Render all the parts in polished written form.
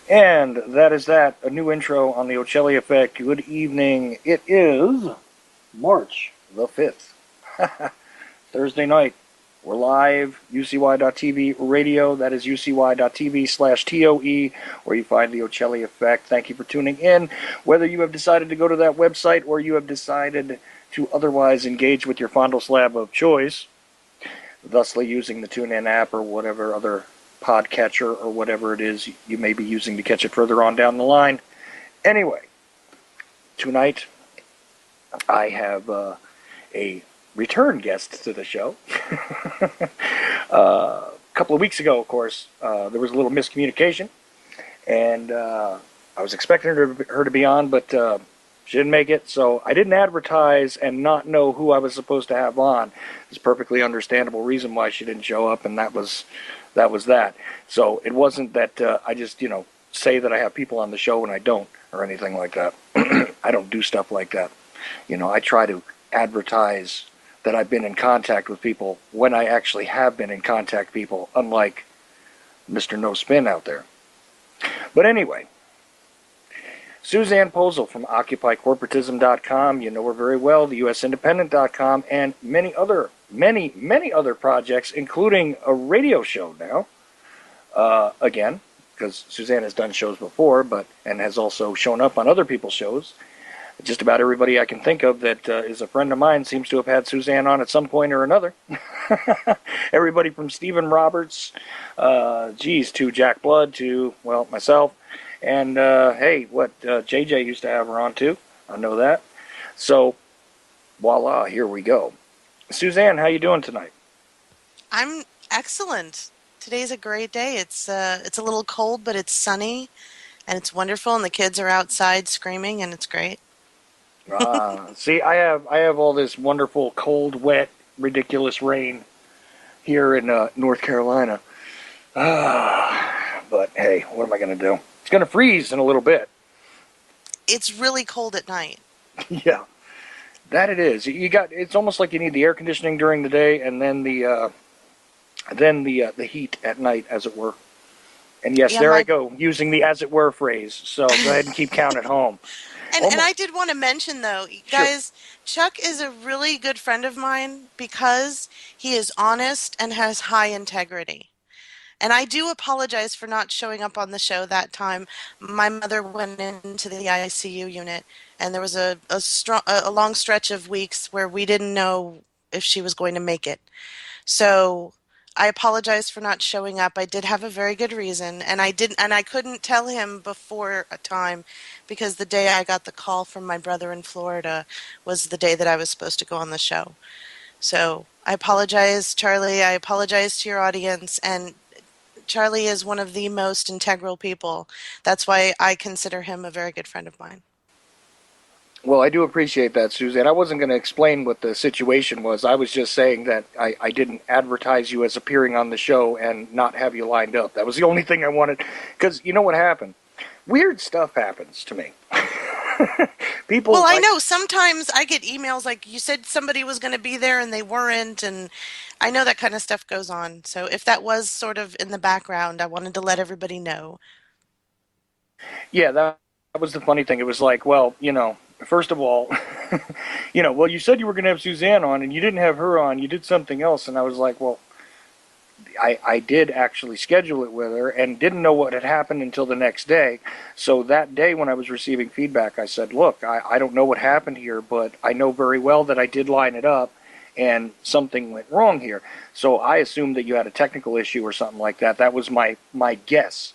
And that is that, a new intro on the Ochelli Effect. Good evening. It is March the 5th, Thursday night. We're live, ucy.tv radio. That is ucy.tv/TOE, where you find the Ochelli Effect. Thank you for tuning in. Whether you have decided to go to that website or you have decided to otherwise engage with your fondle slab of choice, thusly using the TuneIn app or whatever other podcatcher or whatever it is you may be using to catch it further on down the line. Anyway, tonight I have a return guest to the show. A couple of weeks ago, of course, there was a little miscommunication, and I was expecting her to be on, but she didn't make it, so I didn't advertise and not know who I was supposed to have on. There's a perfectly understandable reason why she didn't show up, and that was that. So it wasn't that I just, say that I have people on the show and I don't, or anything like that. I don't do stuff like that. I try to advertise that I've been in contact with people when I actually have been in contact with people, unlike Mr. No Spin out there. But anyway, Suzanne Posel from OccupyCorporatism.com, you know her very well, the USIndependent.com, and many other projects, including a radio show now. Again, because Suzanne has done shows before, and has also shown up on other people's shows. Just about everybody I can think of that is a friend of mine seems to have had Suzanne on at some point or another. Everybody from Stephen Roberts, to Jack Blood, to, myself. And, JJ used to have her on too. I know that. So, voila, here we go. Suzanne, how you doing tonight? I'm excellent. Today's a great day. It's a little cold, but it's sunny, and it's wonderful, and the kids are outside screaming, and it's great. See, I have all this wonderful, cold, wet, ridiculous rain here in North Carolina. But hey, what am I going to do? It's going to freeze in a little bit. It's really cold at night. Yeah, that it is. It's almost like you need the air conditioning during the day, and then the heat at night, as it were. And yes, I go, using the as it were phrase. So go ahead and keep count at home. And I did want to mention, though, guys, sure. Chuck is a really good friend of mine because he is honest and has high integrity. And I do apologize for not showing up on the show that time. My mother went into the ICU unit, and there was a long stretch of weeks where we didn't know if she was going to make it. So I apologize for not showing up. I did have a very good reason, and I couldn't tell him before a time because the day I got the call from my brother in Florida was the day that I was supposed to go on the show. So I apologize, Charlie. I apologize to your audience, and Charlie is one of the most integral people. That's why I consider him a very good friend of mine. Well, I do appreciate that, Suzanne. I wasn't going to explain what the situation was. I was just saying that I didn't advertise you as appearing on the show and not have you lined up. That was the only thing I wanted. Because you know what happened? Weird stuff happens to me. Well, People, I like, know sometimes I get emails like you said somebody was going to be there and they weren't, and I know that kind of stuff goes on. So if that was sort of in the background, I wanted to let everybody know. yeah, that was the funny thing. It was like, well, first of all, well, you said you were going to have Suzanne on and you didn't have her on. You did something else. And I was like, well, I did actually schedule it with her and didn't know what had happened until the next day. So that day when I was receiving feedback, I said, look, I don't know what happened here, but I know very well that I did line it up and something went wrong here. So I assumed that you had a technical issue or something like that. That was my guess.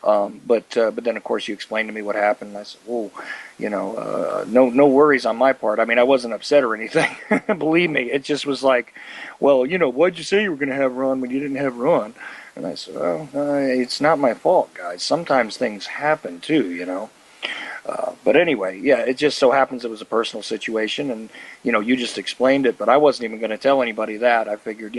But then of course you explained to me what happened. And I said, "Oh, no worries on my part. I mean, I wasn't upset or anything. Believe me, it just was like, well, why'd you say you were going to have Ron when you didn't have Ron?" And I said, "Well, it's not my fault, guys. Sometimes things happen too. But anyway, yeah, it just so happens it was a personal situation, and you just explained it. But I wasn't even going to tell anybody that. I figured,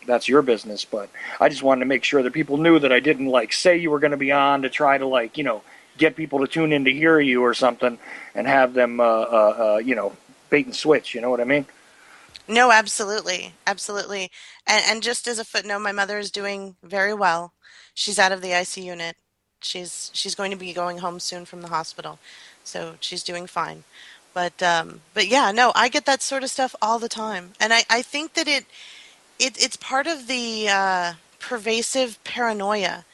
that's your business. But I just wanted to make sure that people knew that I didn't like say you were going to be on to try to get people to tune in to hear you or something, and have them bait and switch. You know what I mean? No, absolutely. Absolutely. And just as a footnote, my mother is doing very well. She's out of the IC unit. She's going to be going home soon from the hospital. So she's doing fine. But yeah, no, I get that sort of stuff all the time. And I think that it's part of the pervasive paranoia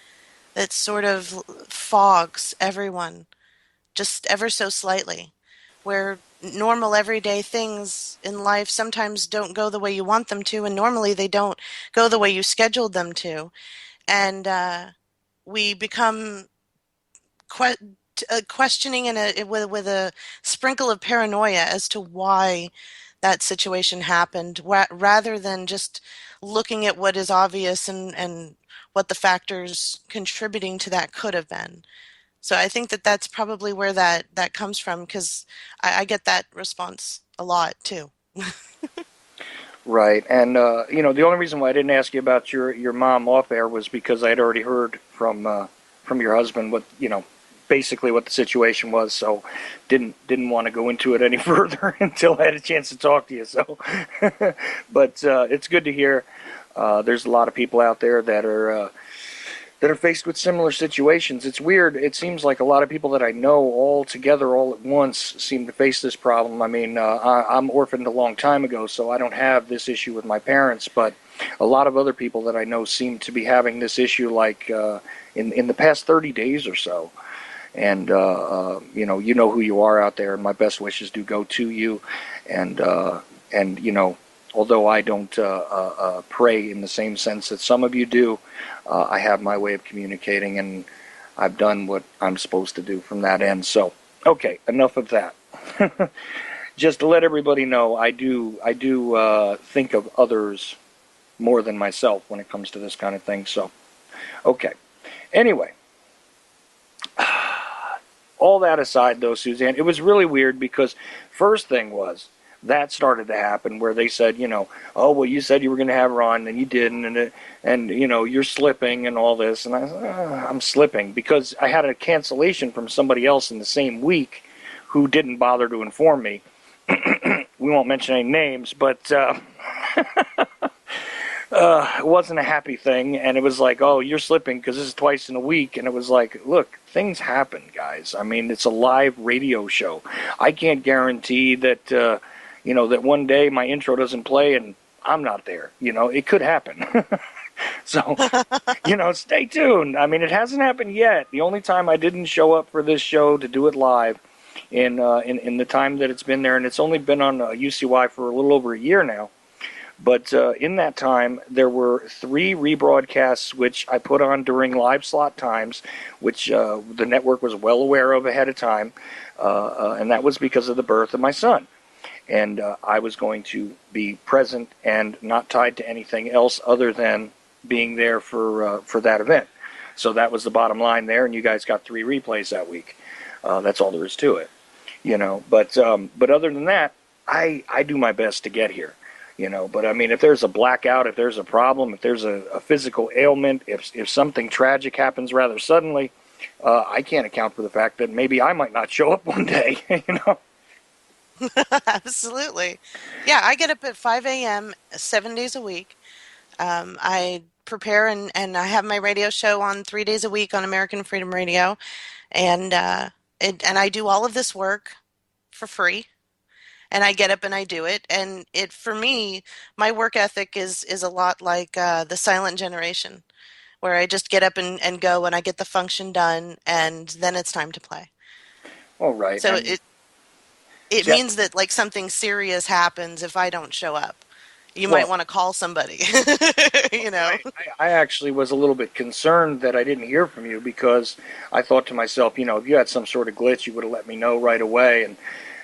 that sort of fogs everyone just ever so slightly, where normal everyday things in life sometimes don't go the way you want them to, and normally they don't go the way you scheduled them to. And we become que- questioning with a sprinkle of paranoia as to why that situation happened, rather than just looking at what is obvious and what the factors contributing to that could have been. So I think that that's probably where that comes from because I get that response a lot too. Right. And the only reason why I didn't ask you about your mom off air was because I had already heard from your husband what basically what the situation was. So didn't want to go into it any further until I had a chance to talk to you. So, but it's good to hear. There's a lot of people out there that are faced with similar situations. It's weird. It seems like a lot of people that I know all together, all at once, seem to face this problem. I mean, I'm orphaned a long time ago, so I don't have this issue with my parents, but a lot of other people that I know seem to be having this issue like in the past 30 days or so. And, you know who you are out there, and my best wishes do go to you. And, although I don't pray in the same sense that some of you do, I have my way of communicating, and I've done what I'm supposed to do from that end. So, okay, enough of that. Just to let everybody know, I do think of others more than myself when it comes to this kind of thing. So, okay. Anyway, all that aside, though, Suzanne, it was really weird because first thing was that started to happen where they said, oh well, you said you were going to have Ron and you didn't, and you're slipping and all this, and I said, I'm slipping because I had a cancellation from somebody else in the same week who didn't bother to inform me. We won't mention any names, but it wasn't a happy thing, and it was like, oh, you're slipping because this is twice in a week, and it was like, look, things happen, guys. I mean, it's a live radio show. I can't guarantee that, that one day my intro doesn't play and I'm not there. It could happen. So, stay tuned. I mean, it hasn't happened yet. The only time I didn't show up for this show to do it live in the time that it's been there, and it's only been on UCY for a little over a year now. But in that time, there were three rebroadcasts which I put on during live slot times, which the network was well aware of ahead of time, and that was because of the birth of my son. And I was going to be present and not tied to anything else other than being there for that event. So that was the bottom line there, and you guys got three replays that week. That's all there is to it, you know. But other than that, I do my best to get here, you know. But I mean, if there's a blackout, if there's a problem, if there's a physical ailment, if something tragic happens rather suddenly, I can't account for the fact that maybe I might not show up one day, you know. Absolutely. Yeah, I get up at 5 a.m. 7 days a week. I prepare and I have my radio show on 3 days a week on American Freedom Radio, and and I do all of this work for free. And I get up and I do it. And it for me, my work ethic is a lot like the silent generation, where I just get up and go and I get the function done, and then it's time to play. All right, So and it means that like something serious happens if I don't show up. You might well, want to call somebody, you know. I actually was a little bit concerned that I didn't hear from you because I thought to myself, you know, if you had some sort of glitch, you would have let me know right away. And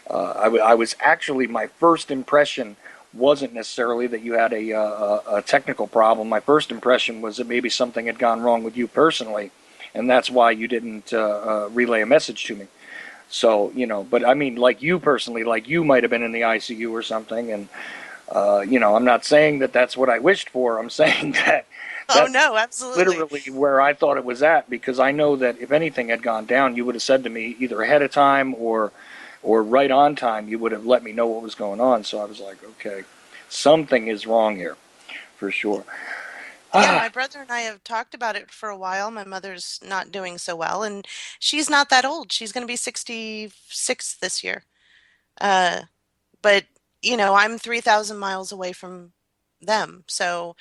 I was actually, my first impression wasn't necessarily that you had a technical problem. My first impression was that maybe something had gone wrong with you personally, and that's why you didn't relay a message to me. So, you know, but I mean, like you personally, like you might have been in the ICU or something, and you know, I'm not saying that that's what I wished for. I'm saying that Oh that's no, absolutely. literally where I thought it was at because I know that if anything had gone down, you would have said to me either ahead of time or right on time. You would have let me know what was going on. So I was like, okay, something is wrong here for sure. Yeah, Ah, my brother and I have talked about it for a while. My mother's not doing so well, and she's not that old. She's going to be 66 this year. Uh, but I'm 3,000 miles away from them. So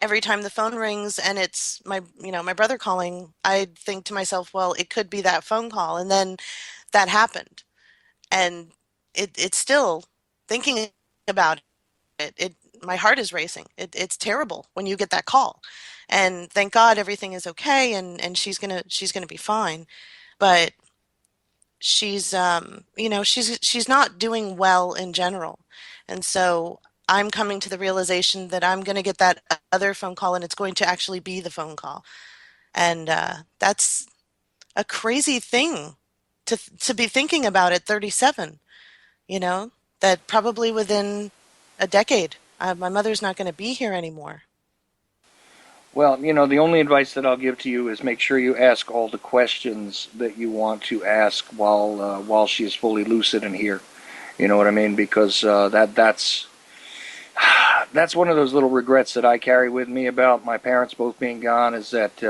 every time the phone rings and it's my brother calling, I think to myself, well, it could be that phone call. And then that happened. And it's still thinking about it, my heart is racing. It's terrible when you get that call. And thank God everything is okay and she's gonna be fine. But she's not doing well in general. And so I'm coming to the realization that I'm gonna get that other phone call and it's going to actually be the phone call. And that's a crazy thing to be thinking about at 37, that probably within a decade, my mother's not going to be here anymore. well, you know, the only advice that I'll give to you is make sure you ask all the questions that you want to ask while she is fully lucid and here. You know what I mean? Because that's one of those little regrets that I carry with me about my parents both being gone is that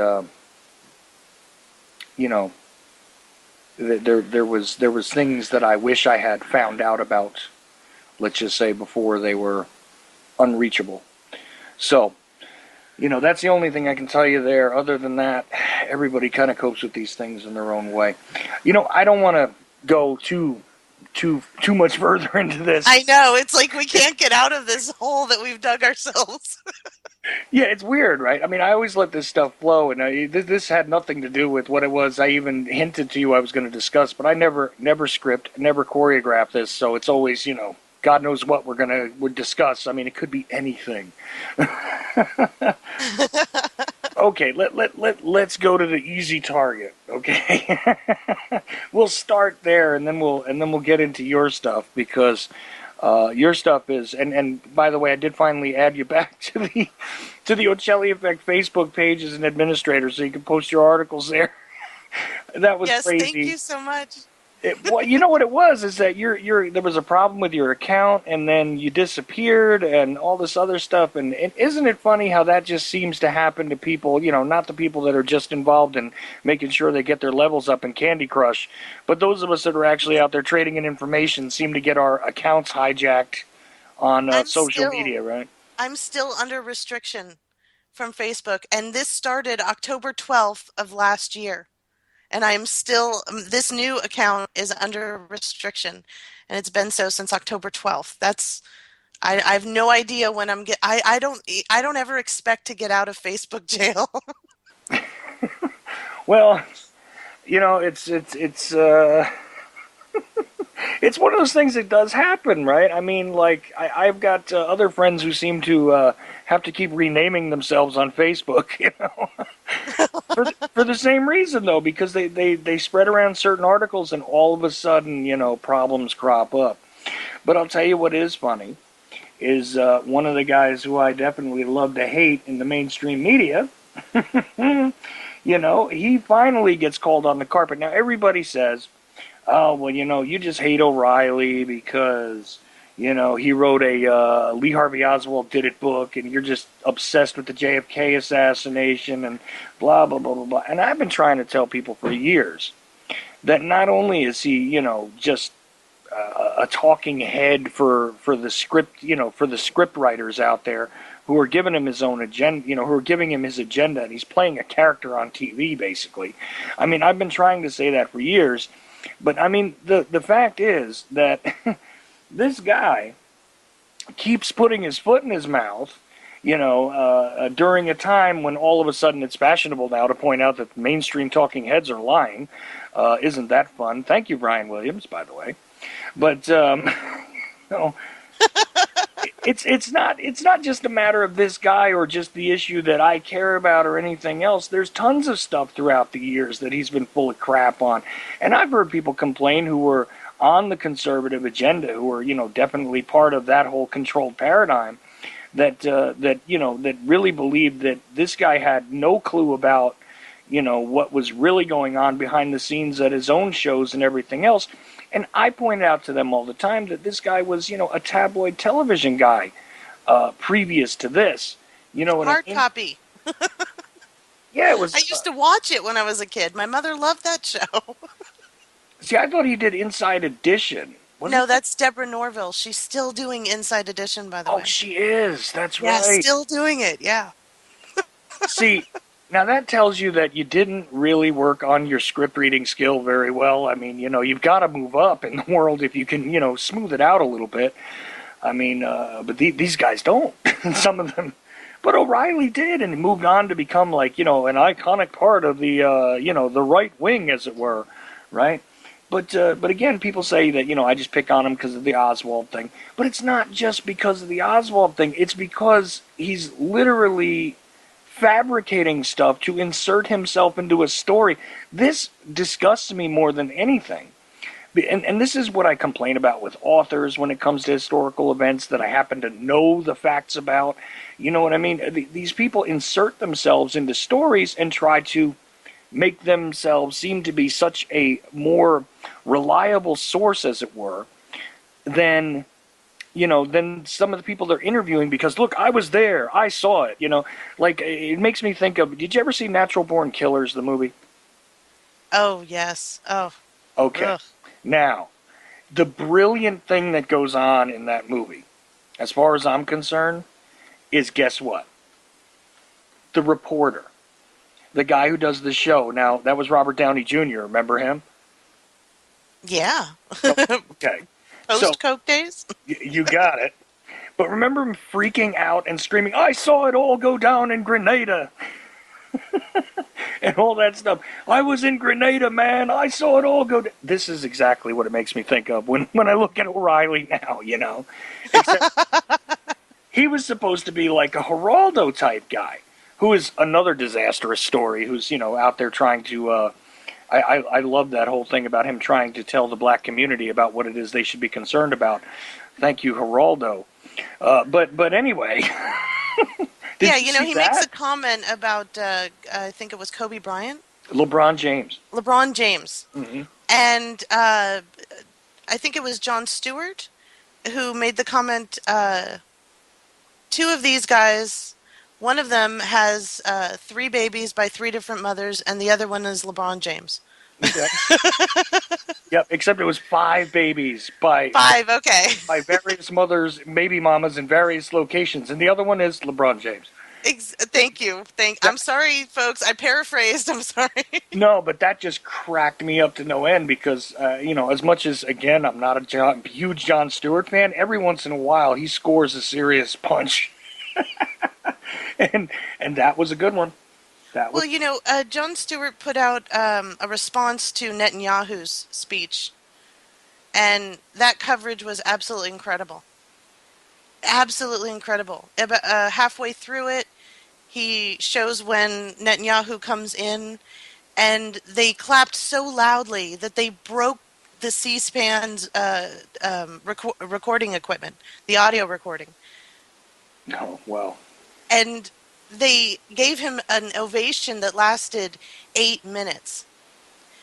you know there was things that I wish I had found out about, let's just say, before they were unreachable. So, you know, that's the only thing I can tell you there. Other than that, everybody kind of copes with these things in their own way. You know, I don't want to go too much further into this. I know, it's like we can't get out of this hole that we've dug ourselves. Yeah, it's weird, right? I mean, I always let this stuff flow, and this had nothing to do with what it was. I even hinted to you I was going to discuss, but I never script, never choreograph this, so it's always, you know, God knows what would discuss. I mean, it could be anything. Okay, let's go to the easy target. Okay, we'll start there, and then we'll get into your stuff because your stuff is and by the way, I did finally add you back to the Ochelli Effect Facebook page as an administrator, so you can post your articles there. That was Yes, thank crazy. you so much. Well, you know what it was is that there was a problem with your account, and then you disappeared, and all this other stuff. And isn't it funny how that just seems to happen to people? You know, not the people that are just involved in making sure they get their levels up in Candy Crush, but those of us that are actually out there trading in information seem to get our accounts hijacked on I'm social still media, right? I'm still under restriction from Facebook, and this started October 12th of last year. And I am still, this new account is under restriction, and it's been so since October 12th. I have no idea when I don't ever expect to get out of Facebook jail. Well, it's it's one of those things that does happen, right? I mean, like I've got other friends who seem to have to keep renaming themselves on Facebook, for the same reason though, because they spread around certain articles, and all of a sudden, problems crop up. But I'll tell you what is funny is one of the guys who I definitely love to hate in the mainstream media. He finally gets called on the carpet. Now everybody says, "Oh, well, you just hate O'Reilly because." He wrote a Lee Harvey Oswald did it book, and you're just obsessed with the JFK assassination and blah, blah, blah, blah, blah. And I've been trying to tell people for years that not only is he, just a talking head for the script, for the script writers out there who are giving him his own agenda, who are giving him his agenda, and he's playing a character on TV, basically. I mean, I've been trying to say that for years, but I mean, the fact is that this guy keeps putting his foot in his mouth, during a time when all of a sudden it's fashionable now to point out that mainstream talking heads are lying. Isn't that fun? Thank you, Brian Williams, by the way. But you know, it's not just a matter of this guy or just the issue that I care about or anything else. There's tons of stuff throughout the years that he's been full of crap on, and I've heard people complain who were on the conservative agenda, who are definitely part of that whole controlled paradigm, that really believed that this guy had no clue about what was really going on behind the scenes at his own shows and everything else. And I point out to them all the time that this guy was, a tabloid television guy previous to this. You know what I Hard mean? copy. Yeah, it I was. used to watch it when I was a kid. My mother loved that show. See, I thought he did Inside Edition. No, Wasn't that? that's Deborah Norville. She's still doing Inside Edition, by the Oh, way. she is. That's Yeah, right. still doing it. Yeah. See, now that tells you that you didn't really work on your script reading skill very well. I mean, you've got to move up in the world if you can, smooth it out a little bit. I mean, but these guys don't. Some of them. But O'Reilly did, and moved on to become like, an iconic part of the, the right wing, as it were, right? But again, people say that I just pick on him because of the Oswald thing. But it's not just because of the Oswald thing. It's because he's literally fabricating stuff to insert himself into a story. This disgusts me more than anything. And this is what I complain about with authors when it comes to historical events that I happen to know the facts about. You know what I mean? These people insert themselves into stories and try to make themselves seem to be such a more reliable source, as it were, than than some of the people they're interviewing, because look, I was there, I saw it. Like, it makes me think of, did you ever see Natural Born Killers, the movie? Oh, yes. Oh, Okay. ugh. Now, the brilliant thing that goes on in that movie, as far as I'm concerned, is, guess what? The reporter, the guy who does the show. Now, that was Robert Downey Jr., remember him? Yeah. Okay. So, Post Coke days? you got it. But remember him freaking out and screaming, I saw it all go down in Grenada, and all that stuff. I was in Grenada, man. I saw it all go down. This is exactly what it makes me think of when I look at O'Reilly now. Except he was supposed to be like a Geraldo type guy, who is another disastrous story, who's, out there trying to. I love that whole thing about him trying to tell the black community about what it is they should be concerned about. Thank you, Geraldo. But anyway, did Yeah, you see he makes that? a comment about, I think it was Kobe Bryant? LeBron James. LeBron James. Hmm. And I think it was Jon Stewart who made the comment, two of these guys, one of them has three babies by three different mothers, and the other one is LeBron James. Yep. Yep. Except it was five babies Five, okay. by various mothers, baby mamas in various locations, and the other one is LeBron James. Thank you. That, I'm sorry, folks. I paraphrased. I'm sorry. no, but that just cracked me up to no end because, as much as, again, I'm not a huge John Stewart fan, every once in a while he scores a serious punch. and and that was a good one. That was, Well, Jon Stewart put out a response to Netanyahu's speech, and that coverage was absolutely incredible. Absolutely incredible. About halfway through it, he shows when Netanyahu comes in, and they clapped so loudly that they broke the C-SPAN's recording equipment, the audio recording. no, well, And they gave him an ovation that lasted 8 minutes,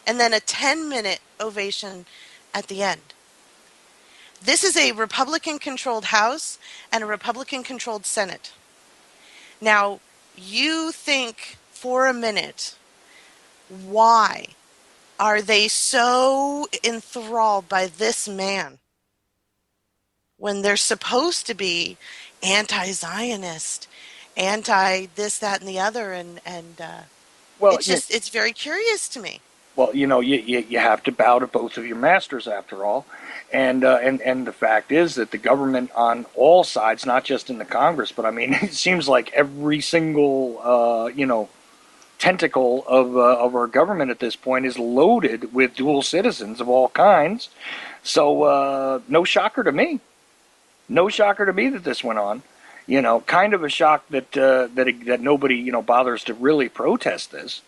and then a 10-minute ovation at the end. This is a Republican controlled House and a Republican controlled Senate. Now, you think for a minute, why are they so enthralled by this man when they're supposed to be anti-Zionist, anti this, that, and the other? And well, it's just, it's very curious to me. you have to bow to both of your masters after all, and the fact is that the government on all sides, not just in the Congress, but I mean, it seems like every single tentacle of our government at this point is loaded with dual citizens of all kinds. So no shocker to me. No shocker to me that this went on. Kind of a shock that nobody bothers to really protest this.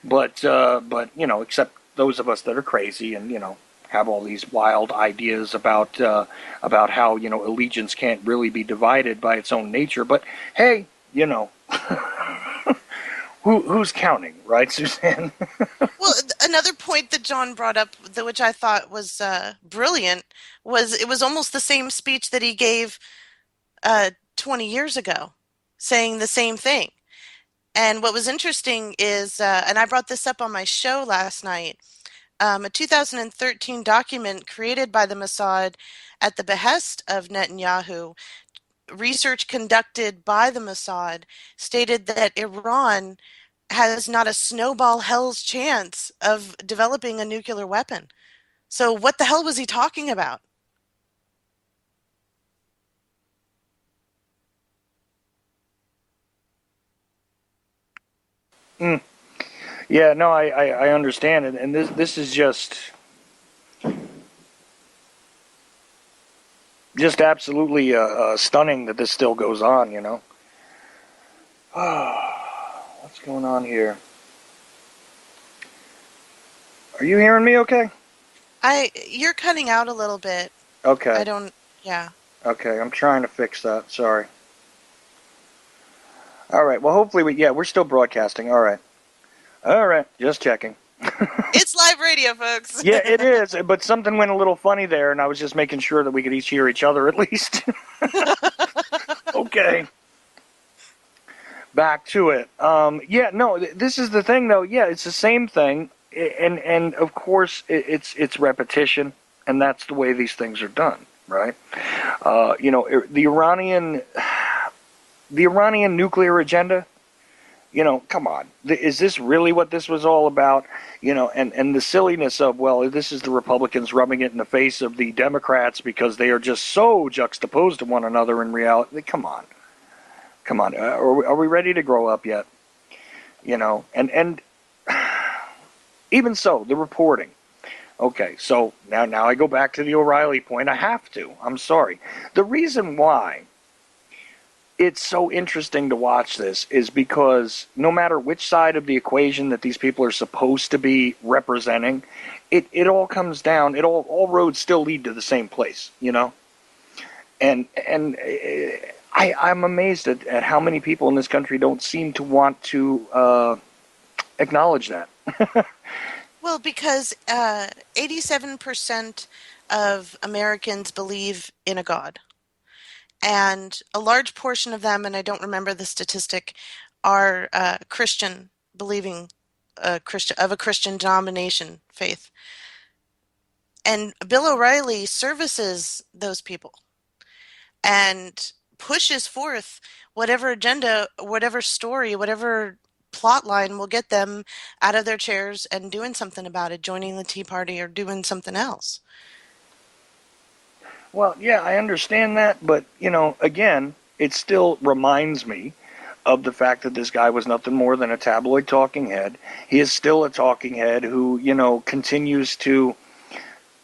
But except those of us that are crazy and have all these wild ideas about how allegiance can't really be divided by its own nature. But hey, who's counting, right, Suzanne? Well, another point that John brought up, which I thought was brilliant, was it was almost the same speech that he gave 20 years ago, saying the same thing. And what was interesting is, and I brought this up on my show last night, a 2013 document created by the Mossad at the behest of Netanyahu, research conducted by the Mossad, stated that Iran has not a snowball hell's chance of developing a nuclear weapon. So what the hell was he talking about? Mm. Yeah, no, I understand it, and this is just absolutely stunning that this still goes on. What's going on here? Are you hearing me? Okay. You're cutting out a little bit. I Okay. don't, yeah. Okay. I'm trying to fix that. Sorry. All right. Well, hopefully we're still broadcasting. All right. All right. Just checking. It's live radio, folks. Yeah, it is, but something went a little funny there, and I was just making sure that we could each hear each other at least. Okay. Back to it. Yeah, no, this is the thing, though. Yeah, it's the same thing, and of course it's repetition, and that's the way these things are done, right? The Iranian nuclear agenda. Come on, is this really what this was all about? And the silliness of, well, this is the Republicans rubbing it in the face of the Democrats because they are just so juxtaposed to one another in reality. Come on, are we ready to grow up yet? And even so, the reporting. Okay, so now I go back to the O'Reilly point. I have to. I'm sorry. The reason why it's so interesting to watch this is because no matter which side of the equation that these people are supposed to be representing, it all comes down. All roads still lead to the same place. And I'm amazed at how many people in this country don't seem to want to acknowledge that. Well, because 87% of Americans believe in a God, and a large portion of them, and I don't remember the statistic, are Christian, believing a Christian denomination faith. And Bill O'Reilly services those people. And pushes forth whatever agenda, whatever story, whatever plot line will get them out of their chairs and doing something about it, joining the Tea Party or doing something else. Well, yeah, I understand that, but again, it still reminds me of the fact that this guy was nothing more than a tabloid talking head. He is still a talking head who, continues to.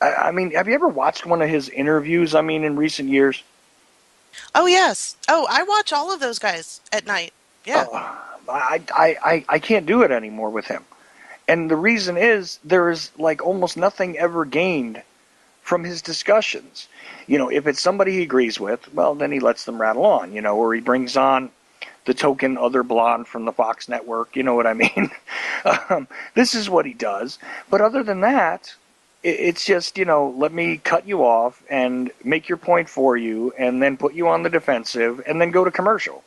I mean, have you ever watched one of his interviews? I mean, in recent years, Oh, yes. Oh, I watch all of those guys at night. Yeah. I can't do it anymore with him. And the reason is there is like almost nothing ever gained from his discussions. If it's somebody he agrees with, well, then he lets them rattle on, or he brings on the token other blonde from the Fox network. You know what I mean? This is what he does. But other than that, it's just, let me cut you off and make your point for you and then put you on the defensive and then go to commercial.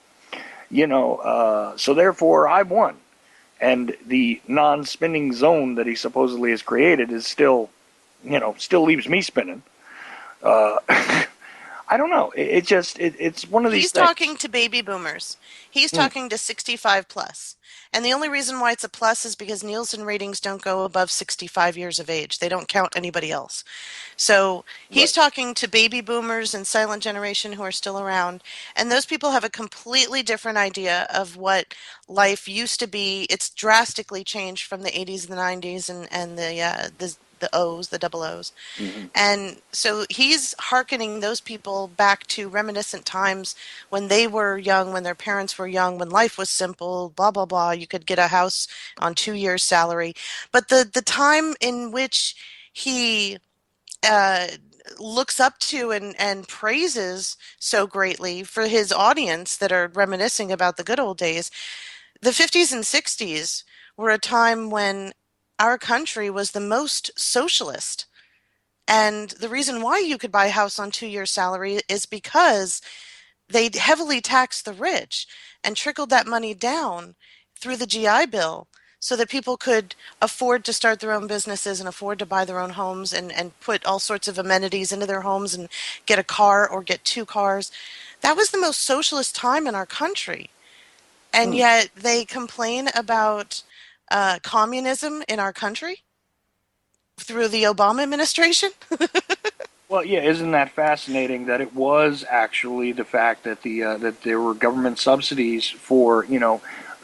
So therefore I won. And the non-spinning zone that he supposedly has created is still leaves me spinning. Uh, I don't know. It's one of these He's things. talking to baby boomers. He's Hmm. talking to 65 plus. And the only reason why it's a plus is because Nielsen ratings don't go above 65 years of age. They don't count anybody else. So he's Right. talking to baby boomers and silent generation who are still around. And those people have a completely different idea of what life used to be. It's drastically changed from the 80s and the 90s and the O's, the double O's. Hmm. And so he's hearkening those people back to reminiscent times when they were young, when their parents were young, when life was simple, blah, blah, blah. You could get a house on 2 years' salary. But the time in which he uh, looks up to and praises so greatly for his audience that are reminiscing about the good old days, the 50s and 60s were a time when our country was the most socialist. And the reason why you could buy a house on 2 years' salary is because they heavily taxed the rich and trickled that money down through the GI Bill so that people could afford to start their own businesses and afford to buy their own homes and put all sorts of amenities into their homes and get a car or get two cars. That was the most socialist time in our country. And Hmm. yet they complain about communism in our country through the Obama administration. Well, yeah, isn't that fascinating that it was actually the fact that that there were government subsidies for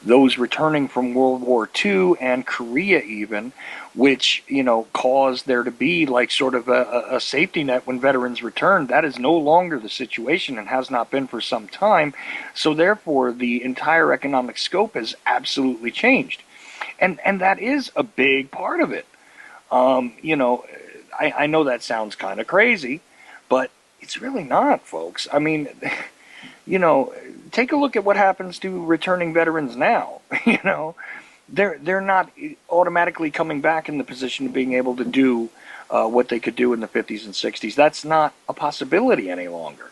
those returning from World War II and Korea even, which caused there to be like sort of a safety net when veterans returned. That is no longer the situation and has not been for some time. So therefore, the entire economic scope has absolutely changed, and that is a big part of it. You know, I know that sounds kind of crazy, but it's really not, folks. I mean, you know, take a look at what happens to returning veterans now. They're not automatically coming back in the position of being able to do what they could do in the 50s and 60s. That's not a possibility any longer.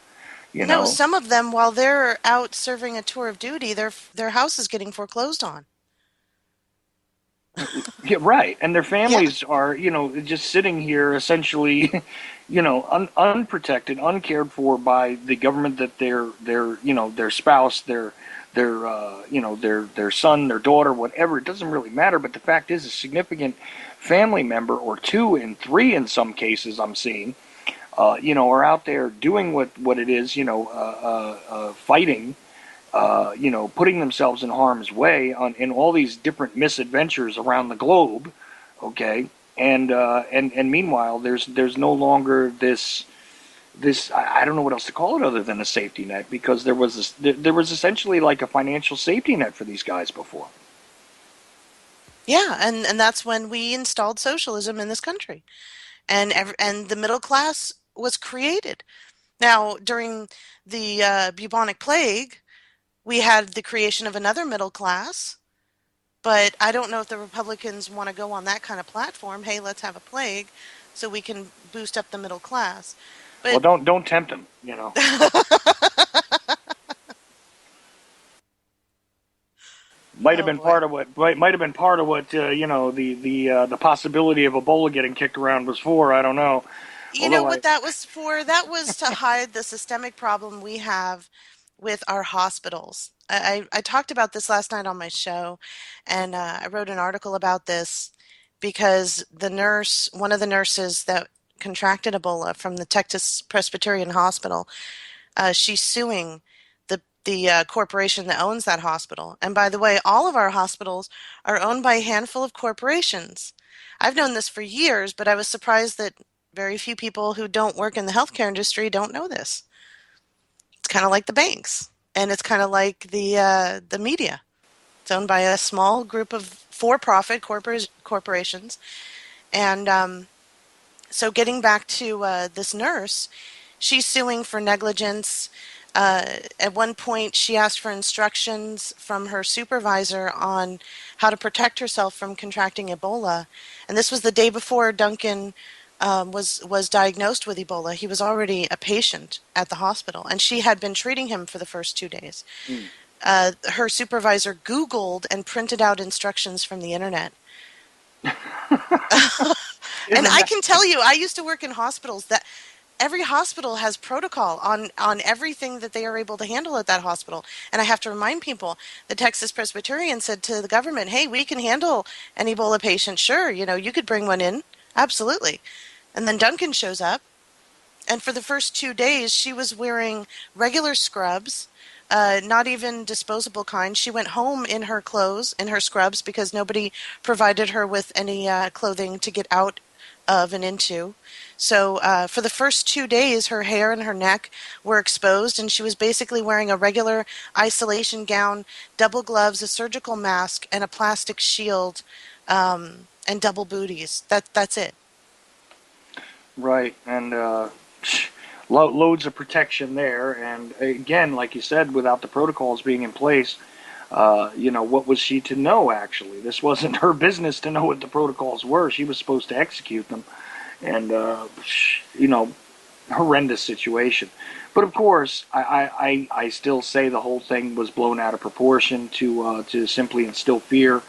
You No, know, some of them, while they're out serving a tour of duty, their house is getting foreclosed on. Yeah, right. And their Yeah. families are, just sitting here essentially, unprotected, uncared for by the government that their spouse, their son, their daughter, whatever. It doesn't really matter. But the fact is, a significant family member or two and three in some cases I'm seeing, are out there doing what it is, fighting putting themselves in harm's way in all these different misadventures around the globe. Okay, and meanwhile, there's no longer this I don't know what else to call it other than a safety net because there was essentially like a financial safety net for these guys before. Yeah, and that's when we installed socialism in this country. And the middle class was created. Now, during the bubonic plague, we had the creation of another middle class, but I don't know if the Republicans want to go on that kind of platform. Hey, let's have a plague so we can boost up the middle class. Well, But don't tempt them. Might have oh been boy. part of what might have been part of what the possibility of Ebola getting kicked around was for. I don't know. You know Although what I that was for? That was to hide the systemic problem we have with our hospitals. I talked about this last night on my show, and I wrote an article about this because one of the nurses that contracted Ebola from the Texas Presbyterian Hospital, she's suing the corporation that owns that hospital. And by the way, all of our hospitals are owned by a handful of corporations. I've known this for years, but I was surprised that very few people who don't work in the healthcare industry don't know this. It's kind of like the banks, and it's kind of like the media. It's owned by a small group of for-profit corporations. And so, getting back to this nurse, she's suing for negligence. At one point, she asked for instructions from her supervisor on how to protect herself from contracting Ebola, and this was the day before Duncan was diagnosed with Ebola. He was already a patient at the hospital, and she had been treating him for the first 2 days. Mm. Her supervisor Googled and printed out instructions from the internet. And Isn't I that? can tell you, I used to work in hospitals that every hospital has protocol on everything that they are able to handle at that hospital. And I have to remind people, the Texas Presbyterian said to the government, "Hey, we can handle an Ebola patient. Sure, you could bring one in. Absolutely." And then Duncan shows up, and for the first 2 days, she was wearing regular scrubs, not even disposable kind. She went home in her clothes, in her scrubs, because nobody provided her with any clothing to get out of and into. So for the first 2 days, her hair and her neck were exposed, and she was basically wearing a regular isolation gown, double gloves, a surgical mask, and a plastic shield, and double booties. That's it. Right, and loads of protection there. And again, like you said, without the protocols being in place, what was she to know? Actually, this wasn't her business to know what the protocols were. She was supposed to execute them, and horrendous situation. But of course, I still say the whole thing was blown out of proportion to simply instill fear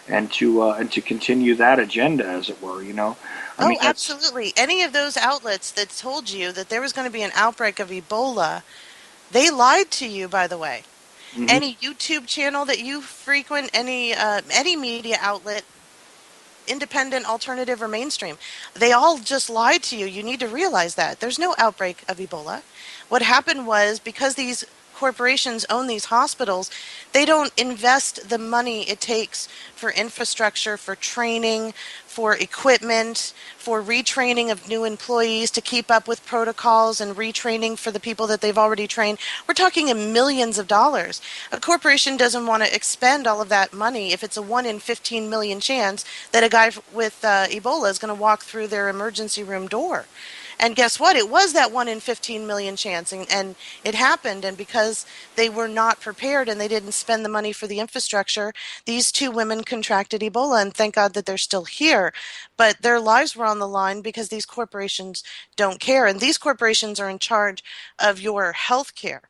and to continue that agenda, as it were. I Oh, mean that's. absolutely. Any of those outlets that told you that there was going to be an outbreak of Ebola, they lied to you, by the way. Hmm. Any YouTube channel that you frequent, any media outlet, independent, alternative, or mainstream. They all just lied to you. You need to realize that. There's no outbreak of Ebola. What happened was because these corporations own these hospitals, they don't invest the money it takes for infrastructure, for training, for equipment, for retraining of new employees to keep up with protocols and retraining for the people that they've already trained. We're talking in millions of dollars. A corporation doesn't want to expend all of that money if it's a 1 in 15 million chance that a guy with Ebola is going to walk through their emergency room door. And guess what? It was that 1 in 15 million chance, and it happened. And because they were not prepared and they didn't spend the money for the infrastructure, these two women contracted Ebola. And thank God that they're still here. But their lives were on the line because these corporations don't care. And these corporations are in charge of your health care.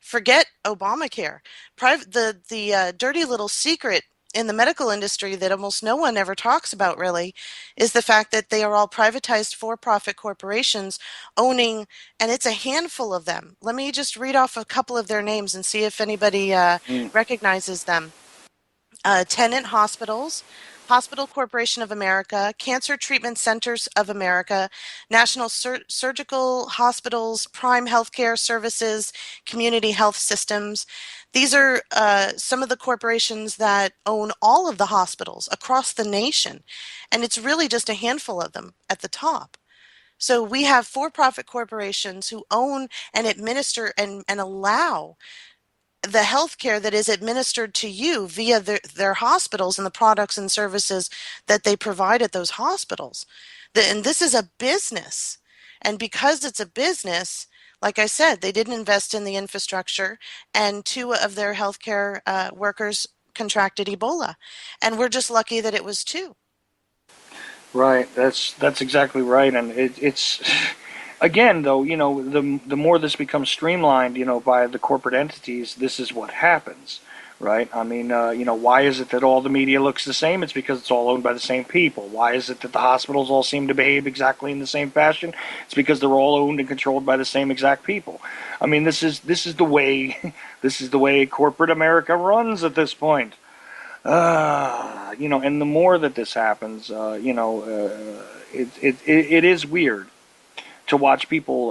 Forget Obamacare. The dirty little secret in the medical industry that almost no one ever talks about really is the fact that they are all privatized for-profit corporations owning, and it's a handful of them. Let me just read off a couple of their names and see if anybody Mm. recognizes them. Tenant Hospitals, Hospital Corporation of America, Cancer Treatment Centers of America, National Surgical Hospitals, Prime Healthcare Services, Community Health Systems. These are some of the corporations that own all of the hospitals across the nation, and it's really just a handful of them at the top. So we have for-profit corporations who own and administer and allow the healthcare that is administered to you via their hospitals and the products and services that they provide at those hospitals. And this is a business. And because it's a business, like I said, they didn't invest in the infrastructure, and two of their healthcare workers contracted Ebola. And we're just lucky that it was two. Right. That's exactly right, and it's again though the more this becomes streamlined by the corporate entities, this is what happens, right? I mean, why is it that all the media looks the same? It's because it's all owned by the same people. Why is it that the hospitals all seem to behave exactly in the same fashion? It's because they're all owned and controlled by the same exact people. I mean, this is the way this is the way corporate America runs at this point. And the more that this happens, it is weird to watch people,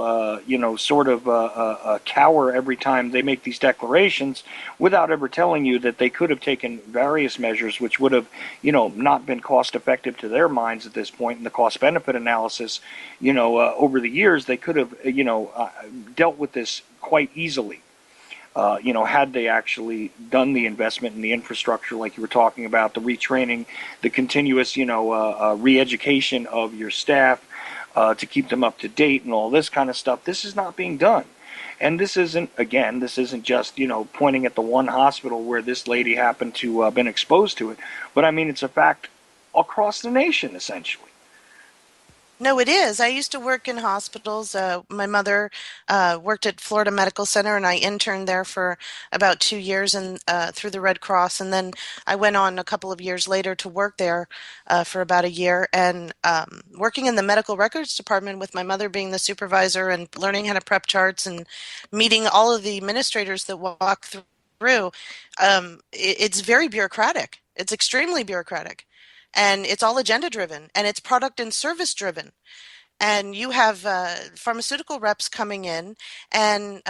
sort of cower every time they make these declarations without ever telling you that they could have taken various measures which would have, not been cost effective to their minds at this point in the cost benefit analysis. Over the years, they could have, dealt with this quite easily. Had they actually done the investment in the infrastructure, like you were talking about, the retraining, the continuous, re-education of your staff, to keep them up to date and all this kind of stuff. This is not being done. And this isn't just, pointing at the one hospital where this lady happened to have been exposed to it, but I mean, it's a fact across the nation, essentially. No, it is. I used to work in hospitals. My mother worked at Florida Medical Center, and I interned there for about 2 years and through the Red Cross. And then I went on a couple of years later to work there for about a year, and working in the medical records department with my mother being the supervisor and learning how to prep charts and meeting all of the administrators that walk through. It's very bureaucratic. It's extremely bureaucratic. And it's all agenda driven and it's product and service driven. And you have pharmaceutical reps coming in, and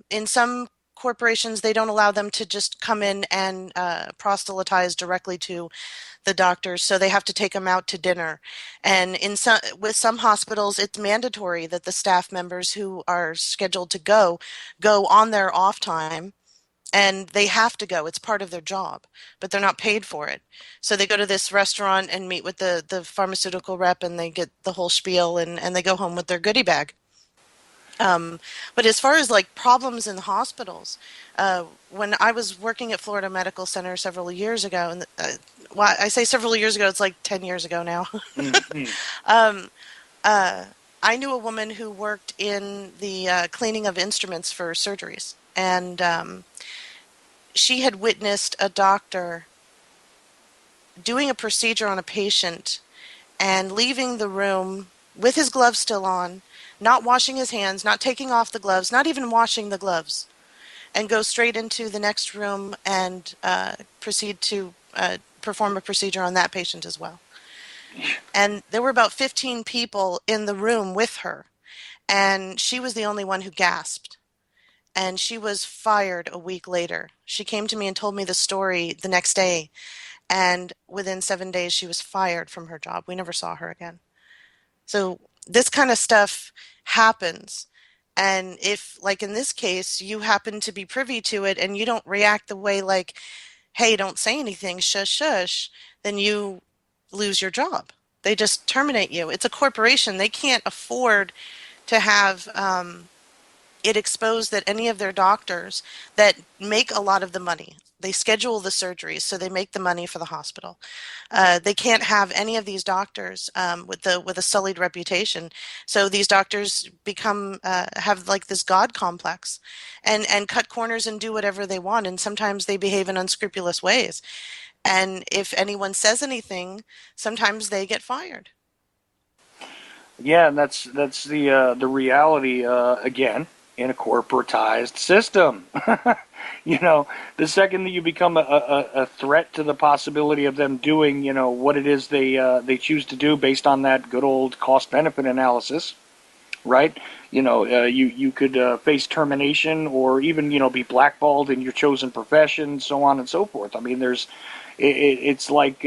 in some corporations, they don't allow them to just come in and proselytize directly to the doctors, so they have to take them out to dinner. And with some hospitals, it's mandatory that the staff members who are scheduled to go on their off time, and they have to go. It's part of their job, but they're not paid for it. So they go to this restaurant and meet with the pharmaceutical rep, and they get the whole spiel, and they go home with their goodie bag. Um, but as far as like problems in the hospitals, when I was working at Florida Medical Center several years ago, and well, I say several years ago, it's like 10 years ago now. Mm-hmm. um, uh, I knew a woman who worked in the cleaning of instruments for surgeries. And she had witnessed a doctor doing a procedure on a patient and leaving the room with his gloves still on, not washing his hands, not taking off the gloves, not even washing the gloves, and go straight into the next room and proceed to perform a procedure on that patient as well. And there were about 15 people in the room with her, and she was the only one who gasped. And she was fired a week later. She came to me and told me the story the next day. And within 7 days, she was fired from her job. We never saw her again. So this kind of stuff happens. And if, like in this case, you happen to be privy to it and you don't react the way, like, hey, don't say anything, shush, shush, then you lose your job. They just terminate you. It's a corporation. They can't afford to have it exposed that any of their doctors that make a lot of the money, they schedule the surgeries, so they make the money for the hospital. They can't have any of these doctors with a sullied reputation. So these doctors become have like this god complex, and cut corners and do whatever they want. And sometimes they behave in unscrupulous ways. And if anyone says anything, sometimes they get fired. Yeah, and that's the reality, again, in a corporatized system. you know, the second that you become a threat to the possibility of them doing, what it is they choose to do based on that good old cost benefit analysis, right? You could face termination or even be blackballed in your chosen profession, so on and so forth. I mean, it's like.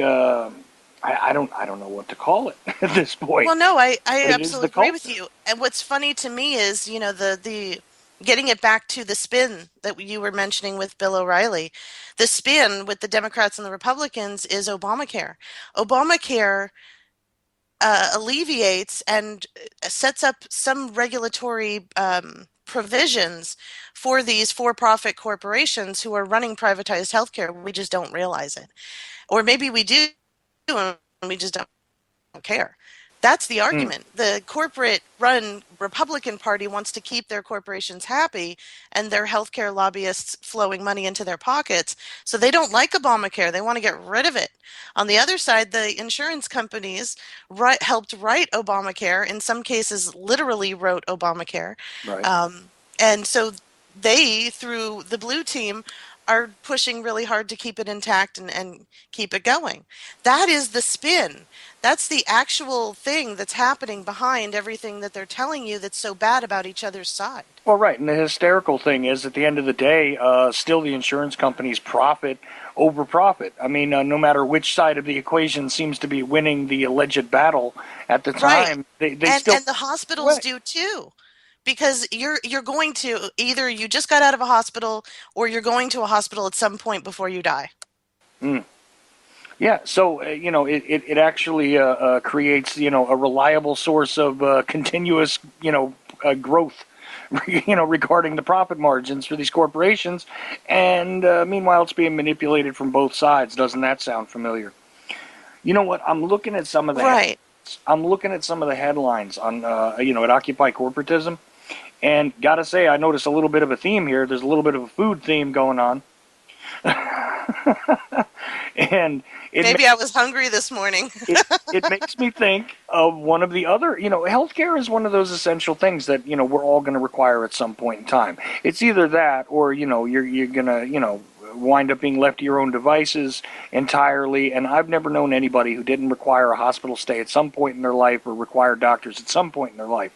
I don't know what to call it at this point, Well, no, I but it is absolutely the agree with culture. you. And what's funny to me is, the getting it back to the spin that you were mentioning with Bill O'Reilly. The spin with the Democrats and the Republicans is Obamacare. Obamacare alleviates and sets up some regulatory provisions for these for-profit corporations who are running privatized healthcare. We just don't realize it. Or maybe we do, and we just don't care. That's the Mm, argument. The corporate run Republican Party wants to keep their corporations happy and their healthcare lobbyists flowing money into their pockets. So they don't like Obamacare. They want to get rid of it. On the other side, the insurance companies helped write Obamacare, in some cases, literally wrote Obamacare. right. Um, and so they, through the blue team, are pushing really hard to keep it intact and keep it going. That is the spin. That's the actual thing that's happening behind everything that they're telling you that's so bad about each other's side. Well, right, and the hysterical thing is, at the end of the day, still the insurance companies profit over profit. I mean, no matter which side of the equation seems to be winning the alleged battle at the Right. time, they And still and the hospitals way. do too. Because you're going to either you just got out of a hospital or you're going to a hospital at some point before you die. Mm. Yeah, so it actually creates a reliable source of continuous growth, regarding the profit margins for these corporations, and meanwhile it's being manipulated from both sides. Doesn't that sound familiar? You know what? Right. I'm looking at some of the headlines on at Occupy Corporatism, and gotta say I noticed a little bit of a theme here. There's a little bit of a food theme going on, and it Maybe I was hungry this morning. it makes me think of one of the other, healthcare is one of those essential things that, we're all going to require at some point in time. It's either that or, you're going to, wind up being left to your own devices entirely. And I've never known anybody who didn't require a hospital stay at some point in their life or require doctors at some point in their life.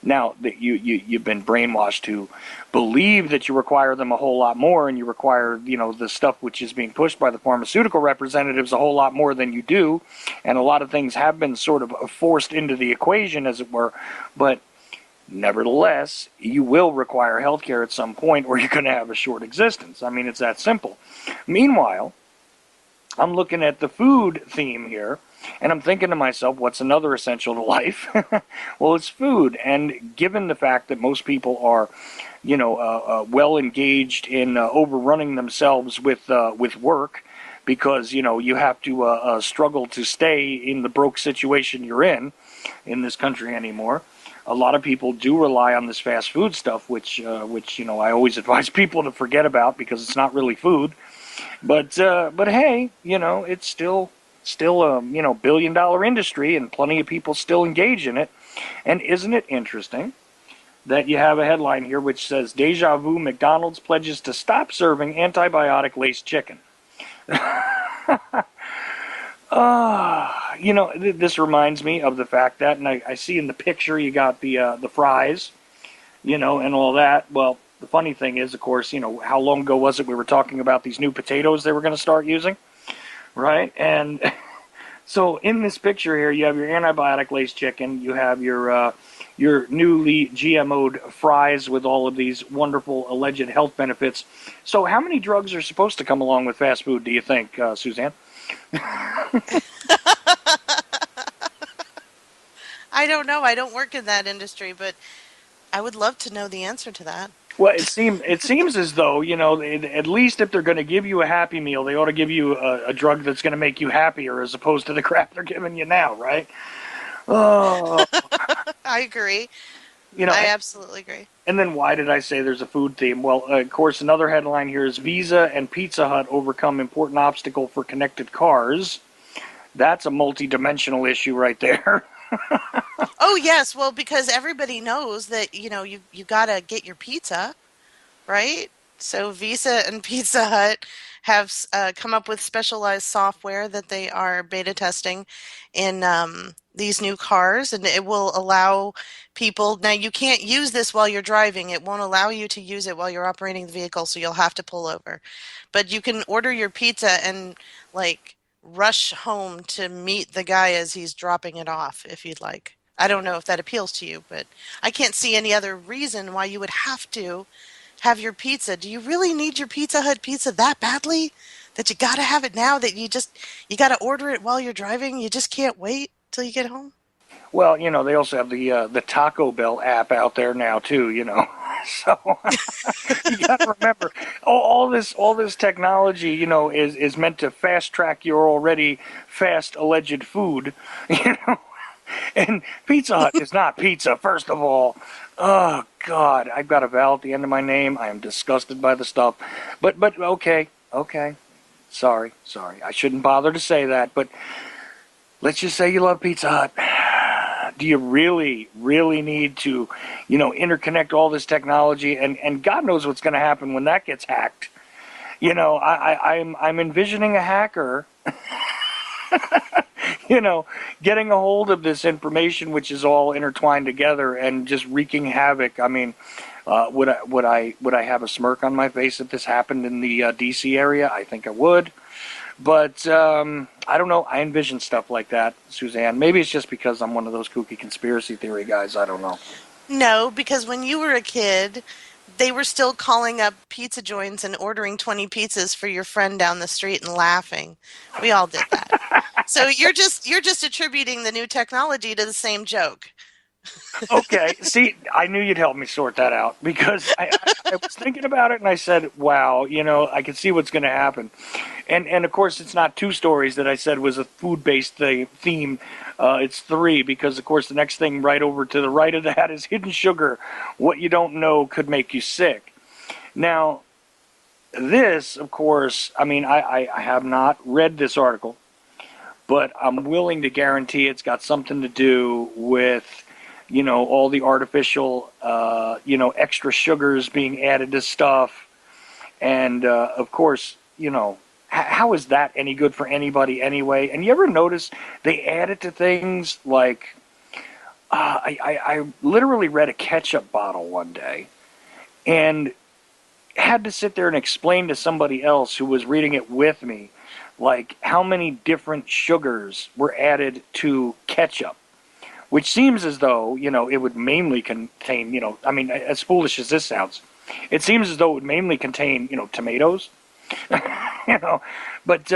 Now that you've been brainwashed to believe that you require them a whole lot more, and you require the stuff which is being pushed by the pharmaceutical representatives a whole lot more than you do, and a lot of things have been sort of forced into the equation, as it were. But nevertheless, you will require healthcare at some point, or you're going to have a short existence. I mean, it's that simple. Meanwhile, I'm looking at the food theme here, and I'm thinking to myself, what's another essential to life? Well, it's food. And given the fact that most people are, well engaged in overrunning themselves with work, because you have to struggle to stay in the broke situation you're in this country anymore. A lot of people do rely on this fast food stuff, which I always advise people to forget about because it's not really food. But hey, it's still a billion-dollar industry, and plenty of people still engage in it. And isn't it interesting that you have a headline here which says "Deja vu: McDonald's pledges to stop serving antibiotic-laced chicken." This reminds me of the fact that, and I see in the picture you got the fries, and all that. Well, the funny thing is, of course, how long ago was it we were talking about these new potatoes they were going to start using, right? And so in this picture here, you have your antibiotic-laced chicken, you have your newly GMO'd fries with all of these wonderful alleged health benefits. So how many drugs are supposed to come along with fast food, do you think, Suzanne? I don't know. I don't work in that industry, but I would love to know the answer to that. Well, it seems as though at least if they're going to give you a Happy Meal, they ought to give you a drug that's going to make you happier, as opposed to the crap they're giving you now, right? Oh, I agree. you know, I and, absolutely agree. and then why did I say there's a food theme? Well, of course, another headline here is Visa and Pizza Hut overcome important obstacle for connected cars. That's a multi-dimensional issue right there. Oh, yes. Well, because everybody knows that, you got to get your pizza, right? So Visa and Pizza Hut have come up with specialized software that they are beta testing in these new cars, and it will allow people. Now, you can't use this while you're driving. It won't allow you to use it while you're operating the vehicle, so you'll have to pull over. But you can order your pizza and like rush home to meet the guy as he's dropping it off if you'd like. I don't know if that appeals to you, but I can't see any other reason why you would have your pizza. Do you really need your Pizza Hut pizza that badly that you got to have it now that you got to order it while you're driving? You just can't wait till you get home? Well, they also have the Taco Bell app out there now too. So you got to remember all this technology. Is meant to fast track your already fast alleged food. You know. And Pizza Hut is not pizza, first of all. Oh God, I've got a vowel at the end of my name. I am disgusted by the stuff. But okay, okay. Sorry. I shouldn't bother to say that, but let's just say you love Pizza Hut. Do you really need to, interconnect all this technology? And God knows what's going to happen when that gets hacked. I'm envisioning a hacker, you know, getting a hold of this information, which is all intertwined together, and just wreaking havoc. I mean, would I have a smirk on my face if this happened in the D.C. area? I think I would. But I don't know. I envision stuff like that, Suzanne. Maybe it's just because I'm one of those kooky conspiracy theory guys. I don't know. No, because when you were a kid, they were still calling up pizza joints and ordering 20 pizzas for your friend down the street and laughing. We all did that. So you're just attributing the new technology to the same joke. Okay, see, I knew you'd help me sort that out because I was thinking about it and I said, wow, I can see what's going to happen. And of course, it's not two stories that I said was a food based theme. It's three because, of course, the next thing right over to the right of that is hidden sugar. What you don't know could make you sick. Now, this, of course, I mean, I have not read this article, but I'm willing to guarantee it's got something to do with, all the artificial, extra sugars being added to stuff. And, of course, how is that any good for anybody anyway? And you ever notice they add it to things like, I literally read a ketchup bottle one day and had to sit there and explain to somebody else who was reading it with me, like how many different sugars were added to ketchup, which seems as though, it would mainly contain, I mean, as foolish as this sounds, it seems as though it would mainly contain, tomatoes, you know, but,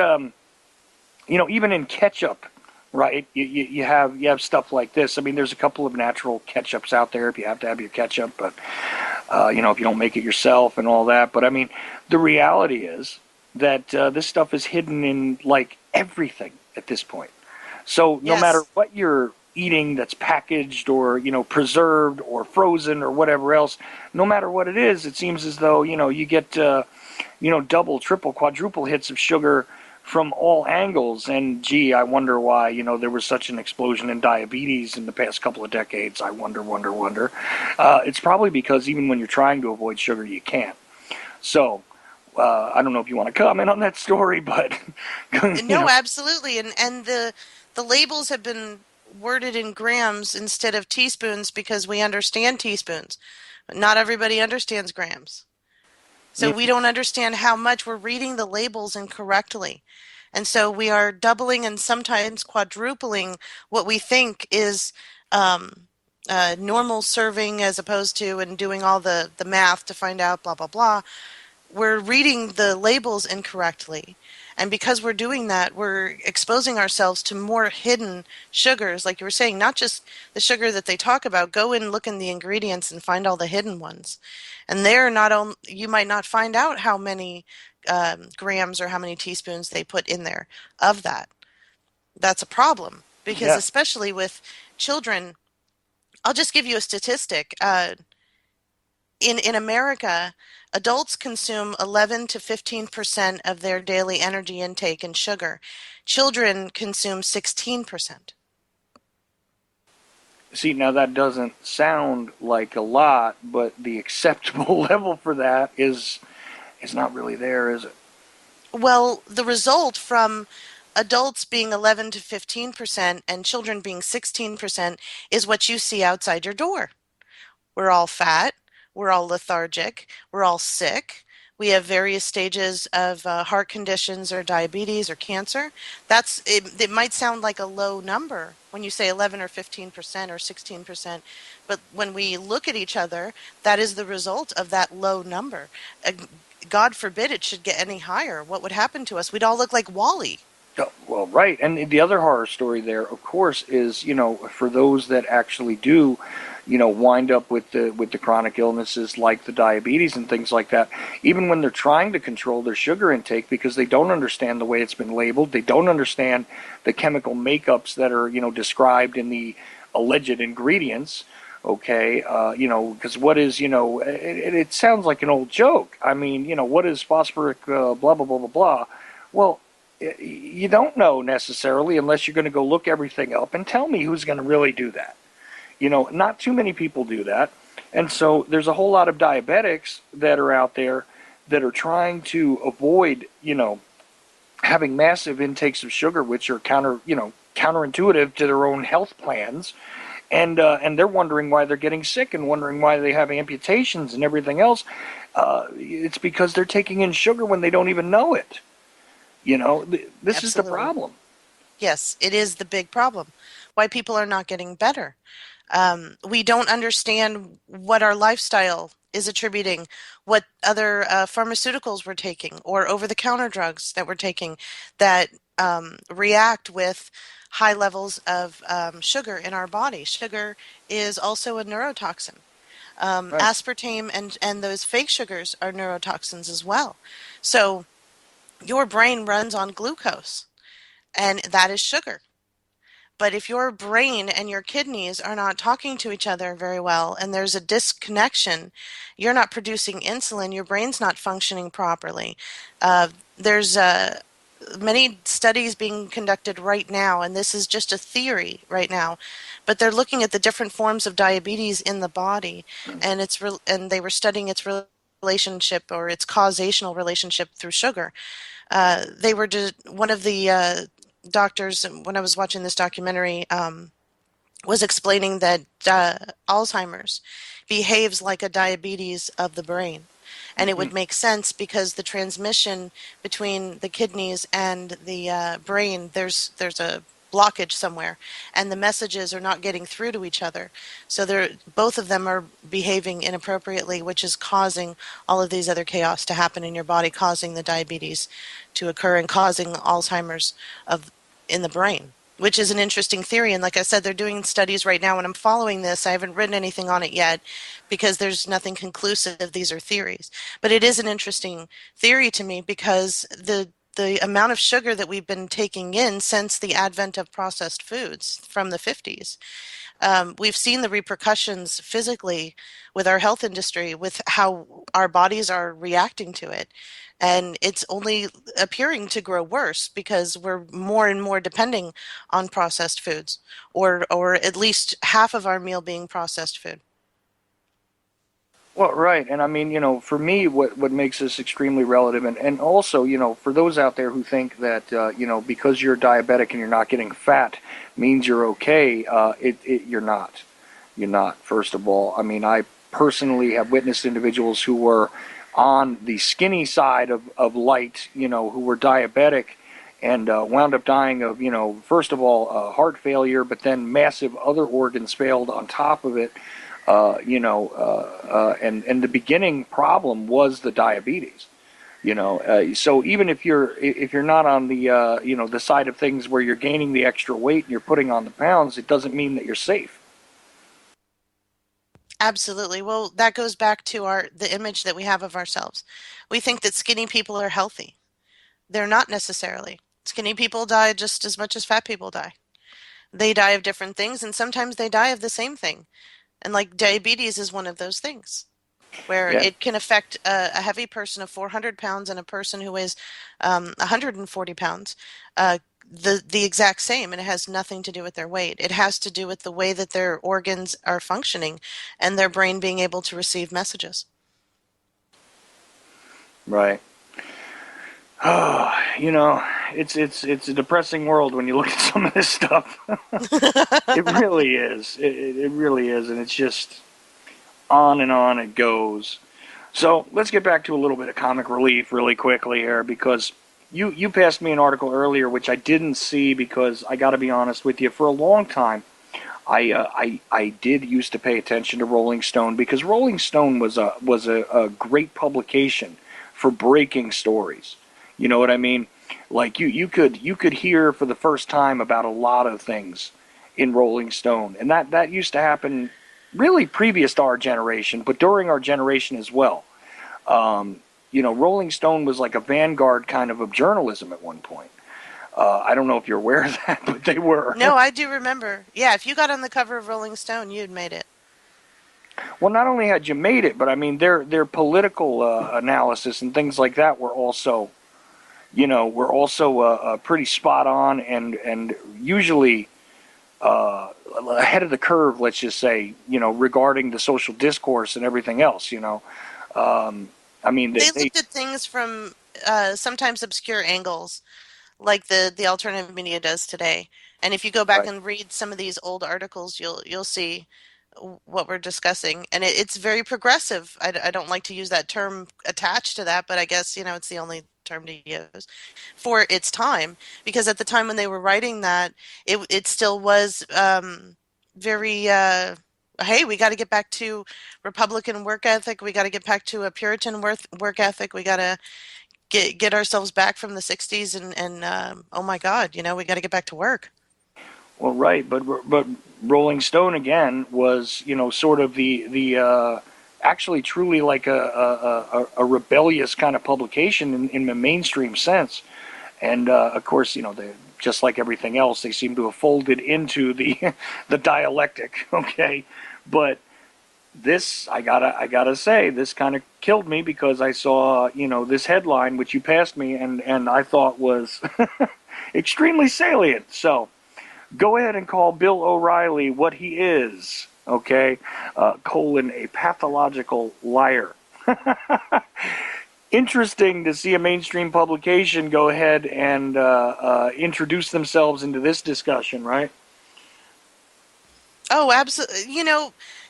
even in ketchup, right, you have stuff like this. I mean, there's a couple of natural ketchups out there if you have to have your ketchup, but, if you don't make it yourself and all that. But I mean, the reality is that this stuff is hidden in like everything at this point. So no matter Yes. what you're eating that's packaged or, preserved or frozen or whatever else, no matter what it is, it seems as though, you get, double, triple, quadruple hits of sugar from all angles. And gee, I wonder why, there was such an explosion in diabetes in the past couple of decades. I wonder. It's probably because even when you're trying to avoid sugar, you can't. So, I don't know if you want to comment on that story, but, you No, know, absolutely. And the labels have been worded in grams instead of teaspoons because we understand teaspoons. But not everybody understands grams. So we don't understand how much we're reading the labels incorrectly. And so we are doubling and sometimes quadrupling what we think is normal serving as opposed to and doing all the math to find out blah, blah, blah. We're reading the labels incorrectly. And because we're doing that, we're exposing ourselves to more hidden sugars, like you were saying, not just the sugar that they talk about. Go and look in the ingredients and find all the hidden ones. And there, not only you might not find out how many grams or how many teaspoons they put in there of that. That's a problem because yeah. especially with children, I'll just give you a statistic. In America, adults consume 11 to 15% of their daily energy intake in sugar. Children consume 16%. See, now that doesn't sound like a lot, but the acceptable level for that is not really there, is it? Well, the result from adults being 11 to 15% and children being 16% is what you see outside your door. We're all fat. We're all lethargic. We're all sick. We have various stages of heart conditions or diabetes or cancer. That's it, it might sound like a low number when you say 11 or 15% or 16%, but when we look at each other, that is the result of that low number. Uh, God forbid it should get any higher. What would happen to us? We'd all look like Wally. Oh, well, right. And the other horror story there, of course, is, for those that actually do wind up with the chronic illnesses like the diabetes and things like that, even when they're trying to control their sugar intake because they don't understand the way it's been labeled. They don't understand the chemical makeups that are, described in the alleged ingredients. Okay, because what is, it sounds like an old joke. I mean, what is phosphoric blah, blah, blah, blah, blah. Well, you don't know necessarily unless you're going to go look everything up and tell me who's going to really do that. Not too many people do that. And so there's a whole lot of diabetics that are out there that are trying to avoid, having massive intakes of sugar, which are counterintuitive to their own health plans. And they're wondering why they're getting sick and wondering why they have amputations and everything else. It's because they're taking in sugar when they don't even know it. This is the Absolutely. problem. Yes, it is the big problem. Why people are not getting better. We don't understand what our lifestyle is attributing, what other pharmaceuticals we're taking, or over-the-counter drugs that we're taking that react with high levels of sugar in our body. Sugar is also a neurotoxin. Right. Aspartame and those fake sugars are neurotoxins as well. So your brain runs on glucose, and that is sugar. But if your brain and your kidneys are not talking to each other very well and there's a disconnection, you're not producing insulin, your brain's not functioning properly. There's many studies being conducted right now, and this is just a theory right now, but they're looking at the different forms of diabetes in the body, and and they were studying its relationship or its causational relationship through sugar. They were one of the doctors when I was watching this documentary was explaining that Alzheimer's behaves like a diabetes of the brain. And it Mm-hmm. would make sense because the transmission between the kidneys and the brain, there's a blockage somewhere, and the messages are not getting through to each other. So they're both of them are behaving inappropriately, which is causing all of these other chaos to happen in your body, causing the diabetes to occur and causing Alzheimer's of in the brain, which is an interesting theory. And like I said, they're doing studies right now, and I'm following this. I haven't written anything on it yet because there's nothing conclusive. These are theories. But it is an interesting theory to me because the amount of sugar that we've been taking in since the advent of processed foods from the 50s, we've seen the repercussions physically with our health industry, with how our bodies are reacting to it. And it's only appearing to grow worse because we're more and more depending on processed foods, or at least half of our meal being processed food. Well, right. And I mean, for me, what makes this extremely relative, and also, for those out there who think that, because you're diabetic and you're not getting fat means you're okay, you're not. You're not, first of all. I mean, I personally have witnessed individuals who were on the skinny side of light, who were diabetic and wound up dying of, first of all, heart failure, but then massive other organs failed on top of it. And the beginning problem was the diabetes. So even if you're not on the the side of things where you're gaining the extra weight and you're putting on the pounds, it doesn't mean that you're safe. Absolutely. Well, that goes back to the image that we have of ourselves. We think that skinny people are healthy. They're not necessarily. Skinny people die just as much as fat people die. They die of different things, and sometimes they die of the same thing. And like diabetes is one of those things where Yeah. it can affect a heavy person of 400 pounds and a person who is 140 pounds, the exact same, and it has nothing to do with their weight. It has to do with the way that their organs are functioning and their brain being able to receive messages. Right. Oh, it's a depressing world when you look at some of this stuff. It really is. It really is, and it's just on it goes. So let's get back to a little bit of comic relief really quickly here because you passed me an article earlier which I didn't see because I got to be honest with you, for a long time I did used to pay attention to Rolling Stone because Rolling Stone was a great publication for breaking stories. You know what I mean? Like you could hear for the first time about a lot of things in Rolling Stone, and that used to happen. really previous to our generation, but during our generation as well. Rolling Stone was like a vanguard kind of journalism at one point. I don't know if you're aware of that, but they were. No, I do remember. Yeah, if you got on the cover of Rolling Stone, you'd made it. Well, not only had you made it, but I mean their political analysis and things like that were also pretty spot on and usually ahead of the curve. Let's just say, regarding the social discourse and everything else. I mean They they looked at things from sometimes obscure angles, like the alternative media does today. And if you go back right. and read some of these old articles, you'll see what we're discussing, and it's very progressive. I don't like to use that term attached to that, but I guess it's the only term to use for its time, because at the time when they were writing that, it still was very. Hey, we got to get back to Republican work ethic. We got to get back to a Puritan work ethic. We got to get ourselves back from the 60s and oh my God, we got to get back to work. Well, right, but Rolling Stone again was sort of the actually truly like a rebellious kind of publication in the mainstream sense, and of course they, just like everything else, they seem to have folded into the the dialectic. Okay, but this I gotta say this kind of killed me because I saw this headline which you passed me and I thought was extremely salient. So go ahead and call Bill O'Reilly what he is, okay? Colon, a pathological liar. Interesting to see a mainstream publication go ahead and introduce themselves into this discussion, right? Oh, absolutely.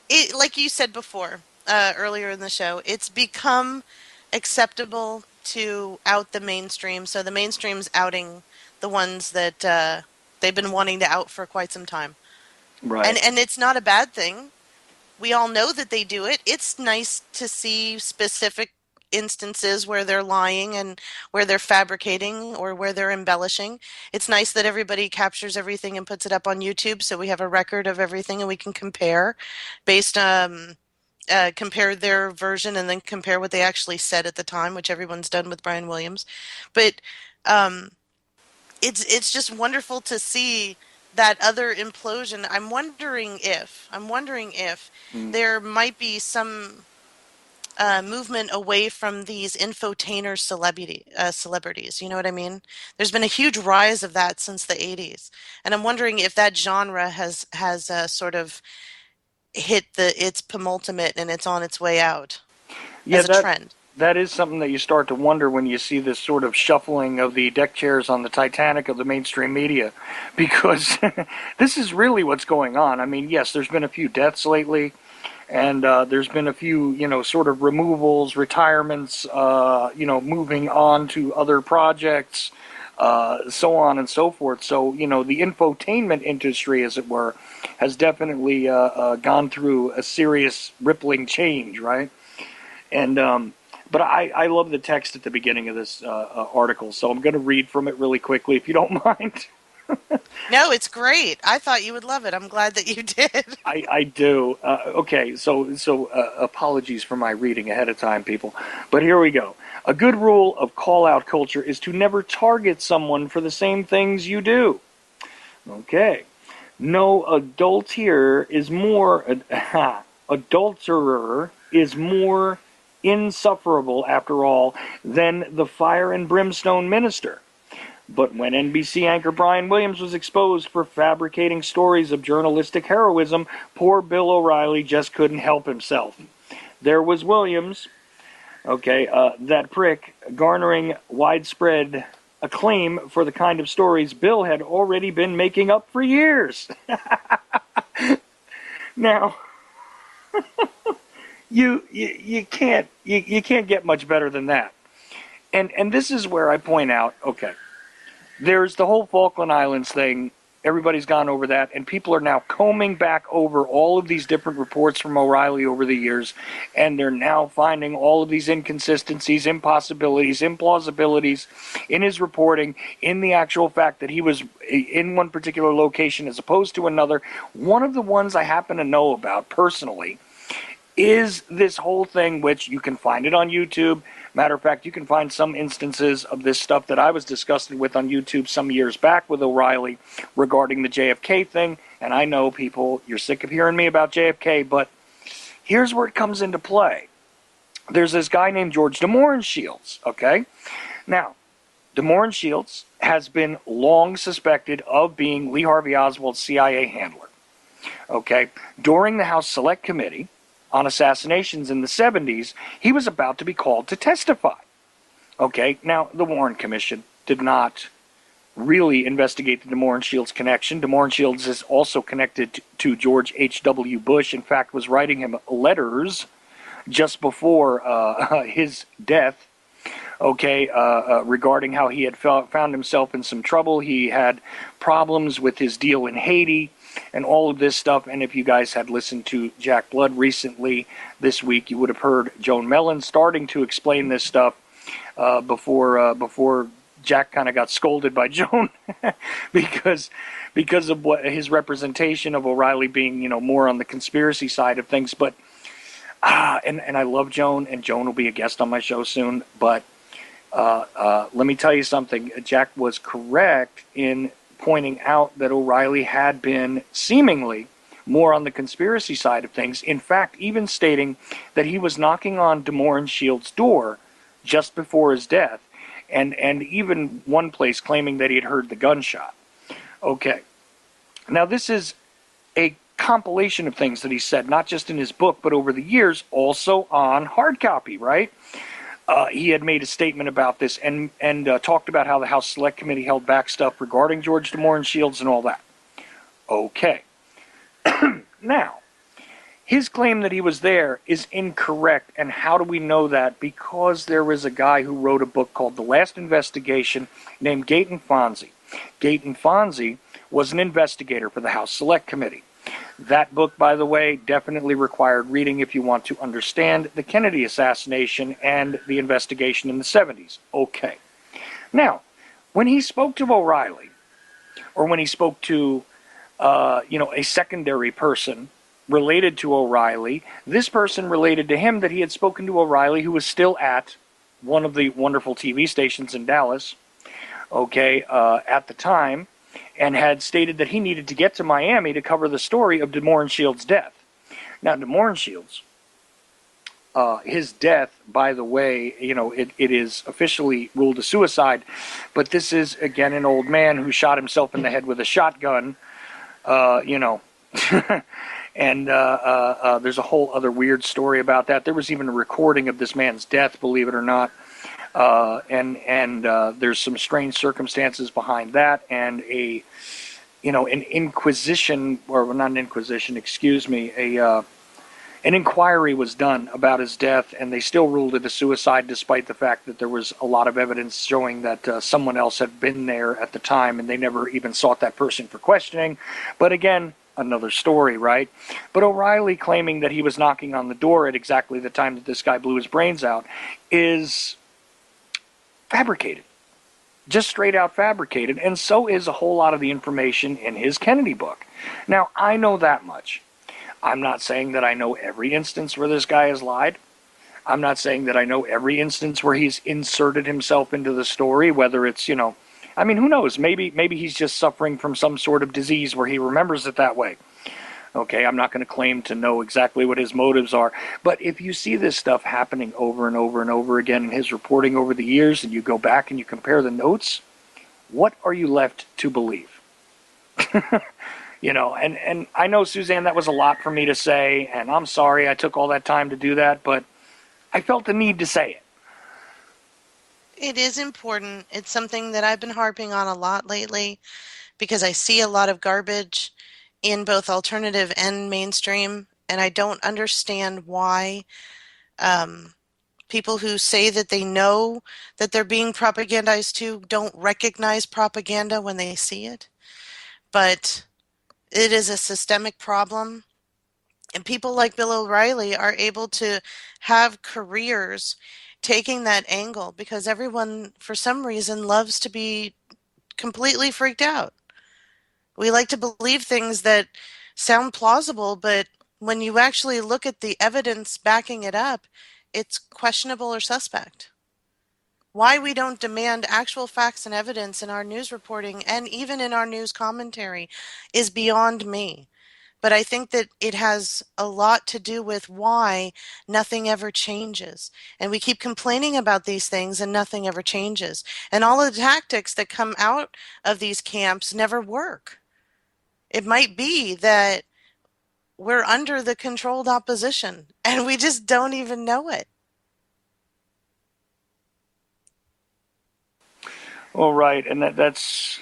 It, like you said before, earlier in the show, it's become acceptable to out the mainstream. So the mainstream's outing the ones that they've been wanting to out for quite some time. And Right. and it's not a bad thing. We all know that they do it. It's nice to see specific instances where they're lying and where they're fabricating or where they're embellishing. It's nice that everybody captures everything and puts it up on YouTube so we have a record of everything and we can compare based compare their version and then compare what they actually said at the time, which everyone's done with Brian Williams. But um, it's just wonderful to see that other implosion. I'm wondering if Mm. there might be some movement away from these celebrities. You know what I mean? There's been a huge rise of that since the 80s, and I'm wondering if that genre has sort of hit the its penultimate and it's on its way out Yeah, as a that trend. that is something that you start to wonder when you see this sort of shuffling of the deck chairs on the Titanic of the mainstream media, because this is really what's going on. I mean, yes, there's been a few deaths lately, and there's been a few, sort of removals, retirements, moving on to other projects, so on and so forth. So, the infotainment industry, as it were, has definitely gone through a serious rippling change, right? And but I love the text at the beginning of this article, so I'm going to read from it really quickly, if you don't mind. No, it's great. I thought you would love it. I'm glad that you did. I do. Okay, so apologies for my reading ahead of time, people. But here we go. A good rule of call out culture is to never target someone for the same things you do. Okay. No adulterer is more adulterer is more insufferable after all than the fire and brimstone minister. But when NBC anchor Brian Williams was exposed for fabricating stories of journalistic heroism, poor Bill O'Reilly just couldn't help himself. There was Williams, okay, that prick, garnering widespread acclaim for the kind of stories Bill had already been making up for years. Now, you can't get much better than that. And this is where I point out, okay, there's the whole Falkland Islands thing. Everybody's gone over that, and people are now combing back over all of these different reports from O'Reilly over the years, and they're now finding all of these inconsistencies, impossibilities, implausibilities in his reporting, in the actual fact that he was in one particular location as opposed to another. One of the ones I happen to know about personally is this whole thing, which you can find it on YouTube. Matter of fact, you can find some instances of this stuff that I was disgusted with on YouTube some years back with O'Reilly regarding the JFK thing. And I know people, you're sick of hearing me about JFK, but here's where it comes into play. There's this guy named George Shields, okay? Now, Shields has been long suspected of being Lee Harvey Oswald's CIA handler, okay? During the House Select Committee on assassinations in the 70s, he was about to be called to testify. Okay, now the Warren Commission did not really investigate the DeMoore and Shields connection. DeMoore and Shields is also connected to George H.W. Bush. In fact, was writing him letters just before his death, okay, regarding how he had found himself in some trouble. He had problems with his deal in Haiti and all of this stuff. And if you guys had listened to Jack Blood recently this week, you would have heard Joan Mellon starting to explain this stuff before Jack kind of got scolded by Joan because of what his representation of O'Reilly being, more on the conspiracy side of things. But and I love Joan, and Joan will be a guest on my show soon. But let me tell you something. Jack was correct in pointing out that O'Reilly had been seemingly more on the conspiracy side of things. In fact, even stating that he was knocking on DeMoore and Shields' door just before his death, and even one place claiming that he had heard the gunshot. Okay. Now, this is a compilation of things that he said, not just in his book, but over the years, also on hard copy, right? He had made a statement about this and talked about how the House Select Committee held back stuff regarding George DeMoore and Shields and all that. Okay. Now, his claim that he was there is incorrect, and how do we know that? Because there was a guy who wrote a book called The Last Investigation named Gayton Fonzie. Gayton Fonzie was an investigator for the House Select Committee. That book, by the way, definitely required reading if you want to understand the Kennedy assassination and the investigation in the 70s. Okay. Now, when he spoke to O'Reilly, or when he spoke to, a secondary person related to O'Reilly, this person related to him that he had spoken to O'Reilly, who was still at one of the wonderful TV stations in Dallas, okay, at the time, and had stated that he needed to get to Miami to cover the story of DeMoore and Shields' death. Now, DeMoore and Shields, his death, by the way, it is officially ruled a suicide, but this is, again, an old man who shot himself in the head with a shotgun, and there's a whole other weird story about that. There was even a recording of this man's death, believe it or not. And there's some strange circumstances behind that, and an inquisition, or not an inquisition, excuse me, an inquiry was done about his death, and they still ruled it a suicide, despite the fact that there was a lot of evidence showing that someone else had been there at the time, and they never even sought that person for questioning. But again, another story, right? But O'Reilly claiming that he was knocking on the door at exactly the time that this guy blew his brains out is fabricated. Just straight out fabricated. And so is a whole lot of the information in his Kennedy book. Now, I know that much. I'm not saying that I know every instance where this guy has lied. I'm not saying that I know every instance where he's inserted himself into the story, whether it's, who knows? Maybe he's just suffering from some sort of disease where he remembers it that way. Okay, I'm not going to claim to know exactly what his motives are, but if you see this stuff happening over and over and over again in his reporting over the years, and you go back and you compare the notes, what are you left to believe? And I know, Suzanne, that was a lot for me to say, and I'm sorry I took all that time to do that, but I felt the need to say it. It is important. It's something that I've been harping on a lot lately because I see a lot of garbage in both alternative and mainstream, and I don't understand why um, people who say that they know that they're being propagandized to don't recognize propaganda when they see it. but it is a systemic problem. And people like Bill O'Reilly are able to have careers taking that angle because everyone, for some reason, loves to be completely freaked out. We like to believe things that sound plausible, but when you actually look at the evidence backing it up, it's questionable or suspect. Why we don't demand actual facts and evidence in our news reporting and even in our news commentary is beyond me. But I think that it has a lot to do with why nothing ever changes. And we keep complaining about these things and nothing ever changes. And all of the tactics that come out of these camps never work. It might be that we're under the controlled opposition and we just don't even know it. Well, right, and that's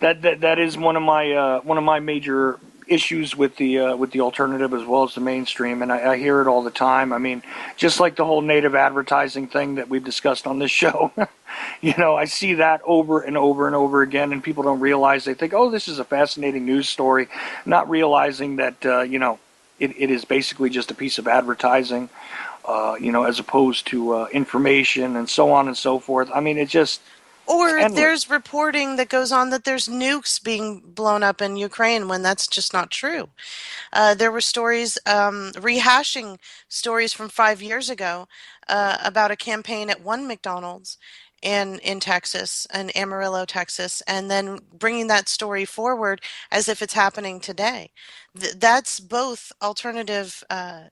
that is one of my major issues with the alternative as well as the mainstream, and I hear it all the time. I mean, just like the whole native advertising thing that we've discussed on this show. I see that over and over and over again, and people don't realize. They think, oh, this is a fascinating news story, not realizing that it is basically just a piece of advertising. As opposed to information and so on and so forth. I mean, it's Or endless. there's reporting that goes on that there's nukes being blown up in Ukraine when that's just not true. There were stories rehashing stories from 5 years ago about a campaign at one McDonald's in Texas, in Amarillo, Texas, and then bringing that story forward as if it's happening today. That's both alternative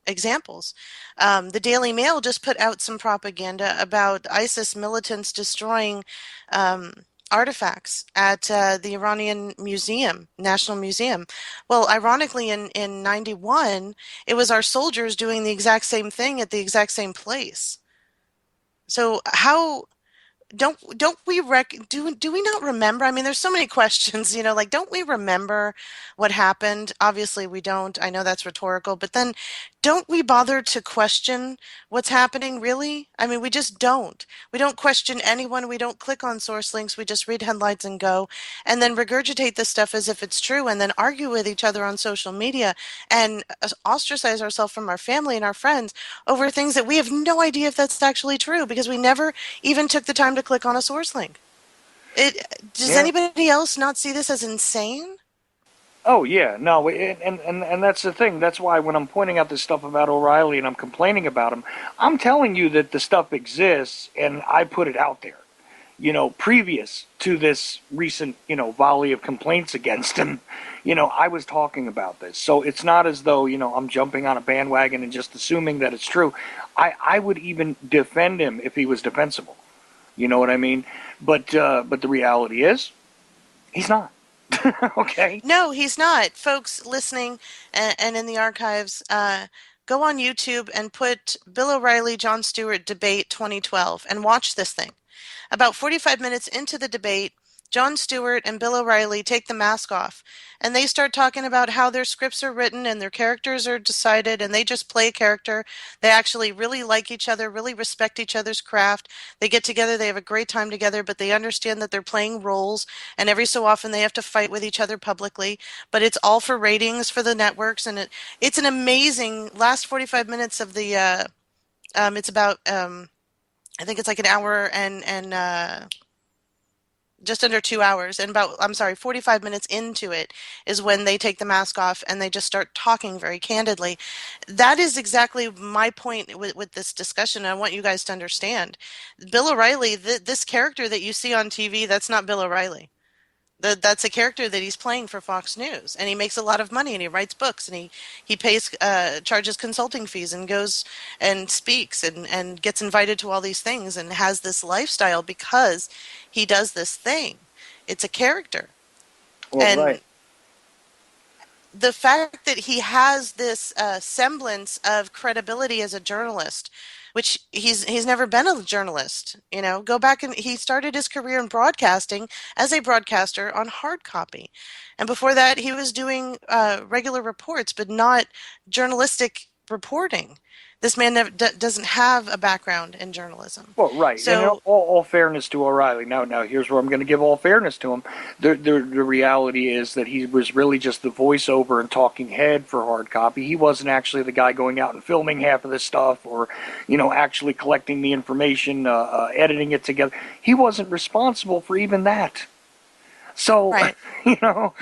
examples. The Daily Mail just put out some propaganda about ISIS militants destroying um, artifacts at the Iranian Museum, National Museum. Well, ironically, in 91, it was our soldiers doing the exact same thing at the exact same place. So how don't we do we not remember? I mean, there's so many questions, like don't we remember what happened? Obviously we don't. I know that's rhetorical, but then don't we bother to question what's happening really? I mean, we just don't. We don't question anyone. We don't click on source links. We just read headlines and go and then regurgitate this stuff as if it's true and then argue with each other on social media and ostracize ourselves from our family and our friends over things that we have no idea if that's actually true because we never even took the time to click on a source link. Does Yeah. anybody else not see this as insane? Oh yeah. No. And that's the thing. That's why when I'm pointing out this stuff about O'Reilly and I'm complaining about him, I'm telling you that the stuff exists and I put it out there. Previous to this recent, volley of complaints against him, I was talking about this. So it's not as though, I'm jumping on a bandwagon and just assuming that it's true. I would even defend him if he was defensible. You know what I mean? But the reality is, he's not. Okay. No, he's not. Folks listening and in the archives, go on YouTube and put Bill O'Reilly, Jon Stewart debate 2012 and watch this thing. About 45 minutes into the debate, Jon Stewart and Bill O'Reilly take the mask off and they start talking about how their scripts are written and their characters are decided and they just play a character. They actually really like each other, really respect each other's craft. They get together, they have a great time together, but they understand that they're playing roles and every so often they have to fight with each other publicly. But it's all for ratings for the networks and it's an amazing last 45 minutes of the it's about I think it's like an hour and just under 2 hours and about I'm sorry 45 minutes into it is when they take the mask off and they just start talking very candidly. That is exactly my point with this discussion. I want you guys to understand Bill O'Reilly, this character that you see on TV, that's not Bill O'Reilly. That's a character that he's playing for Fox News, and he makes a lot of money, and he writes books, and he pays charges consulting fees, and goes and speaks, and gets invited to all these things, and has this lifestyle because he does this thing. It's a character, Well, right. and the fact that he has this semblance of credibility as a journalist, which he's never been a journalist, go back and he started his career in broadcasting as a broadcaster on hard copy, and before that he was doing regular reports, but not journalistic reporting. This man doesn't have a background in journalism. Well, right, and in So, all fairness to O'Reilly, now here's where I'm going to give all fairness to him. The reality is that he was really just the voiceover and talking head for hard copy. He wasn't actually the guy going out and filming half of this stuff, or actually collecting the information, editing it together. He wasn't responsible for even that. So, right. you know,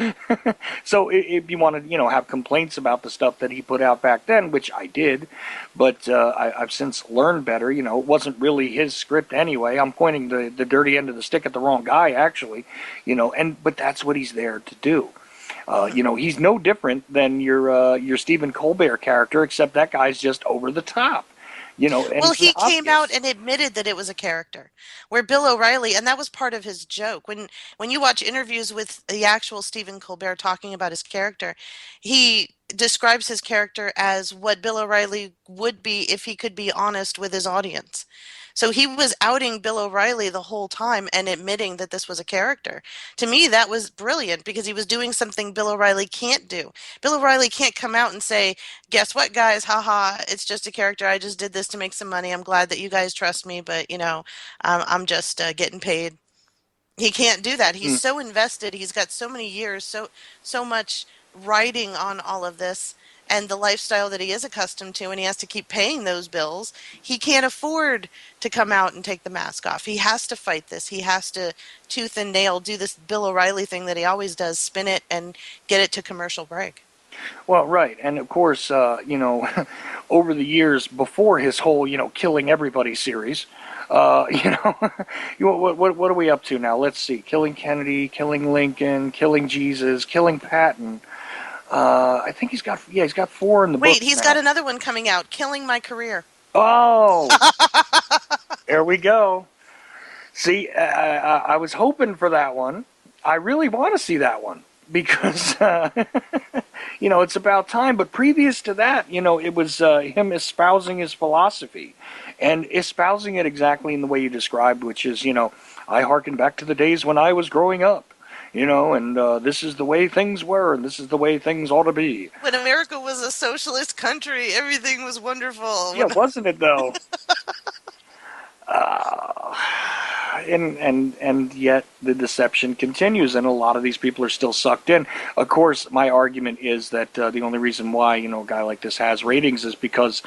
so if you want to, have complaints about the stuff that he put out back then, which I did, but I've since learned better. It wasn't really his script anyway. I'm pointing the dirty end of the stick at the wrong guy, actually. But that's what he's there to do. Hmm. He's no different than your Stephen Colbert character, except that guy's just over the top. And Well, it's he came out obvious. and admitted that it was a character. Where Bill O'Reilly, and that was part of his joke. When you watch interviews with the actual Stephen Colbert talking about his character, he describes his character as what Bill O'Reilly would be if he could be honest with his audience. So he was outing Bill O'Reilly the whole time and admitting that this was a character. To me, that was brilliant because he was doing something Bill O'Reilly can't do. Bill O'Reilly can't come out and say, guess what, guys? Haha, it's just a character. I just did this to make some money. I'm glad that you guys trust me, but I'm just getting paid. He can't do that. He's Mm. so invested. He's got so many years, so much writing on all of this and the lifestyle that he is accustomed to, and he has to keep paying those bills. He can't afford to come out and take the mask off. He has to fight this. He has to tooth and nail do this Bill O'Reilly thing that he always does, spin it and get it to commercial break. Well, right, and of course, over the years before his whole, killing everybody series, what are we up to now? Let's see, killing Kennedy, killing Lincoln, killing Jesus, killing Patton. I think he's got four in the Wait, books he's got now. another one coming out, Killing My Career. Oh, there we go. See, I was hoping for that one. I really want to see that one because it's about time. But previous to that, it was him espousing his philosophy and espousing it exactly in the way you described, which is, I hearken back to the days when I was growing up, and this is the way things were, and this is the way things ought to be. When America was a socialist country, everything was wonderful. Yeah, wasn't it though? Uh, and yet the deception continues, and a lot of these people are still sucked in. Of course, my argument is that the only reason why a guy like this has ratings is because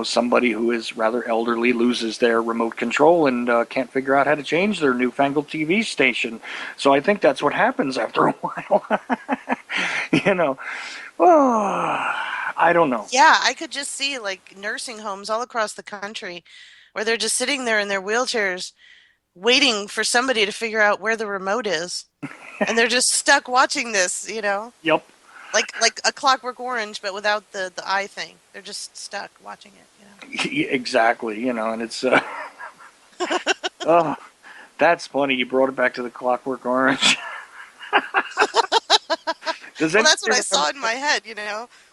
somebody who is rather elderly loses their remote control and can't figure out how to change their newfangled TV station. So I think that's what happens after a while. you know, oh, I don't know. Yeah, I could just see like nursing homes all across the country where they're just sitting there in their wheelchairs waiting for somebody to figure out where the remote is. And they're just stuck watching this. Yep. Like a Clockwork Orange, but without the eye thing. They're just stuck watching it. Exactly. And it's oh, that's funny. You brought it back to the Clockwork Orange. Does Well, anybody that's what I saw remember? in my head.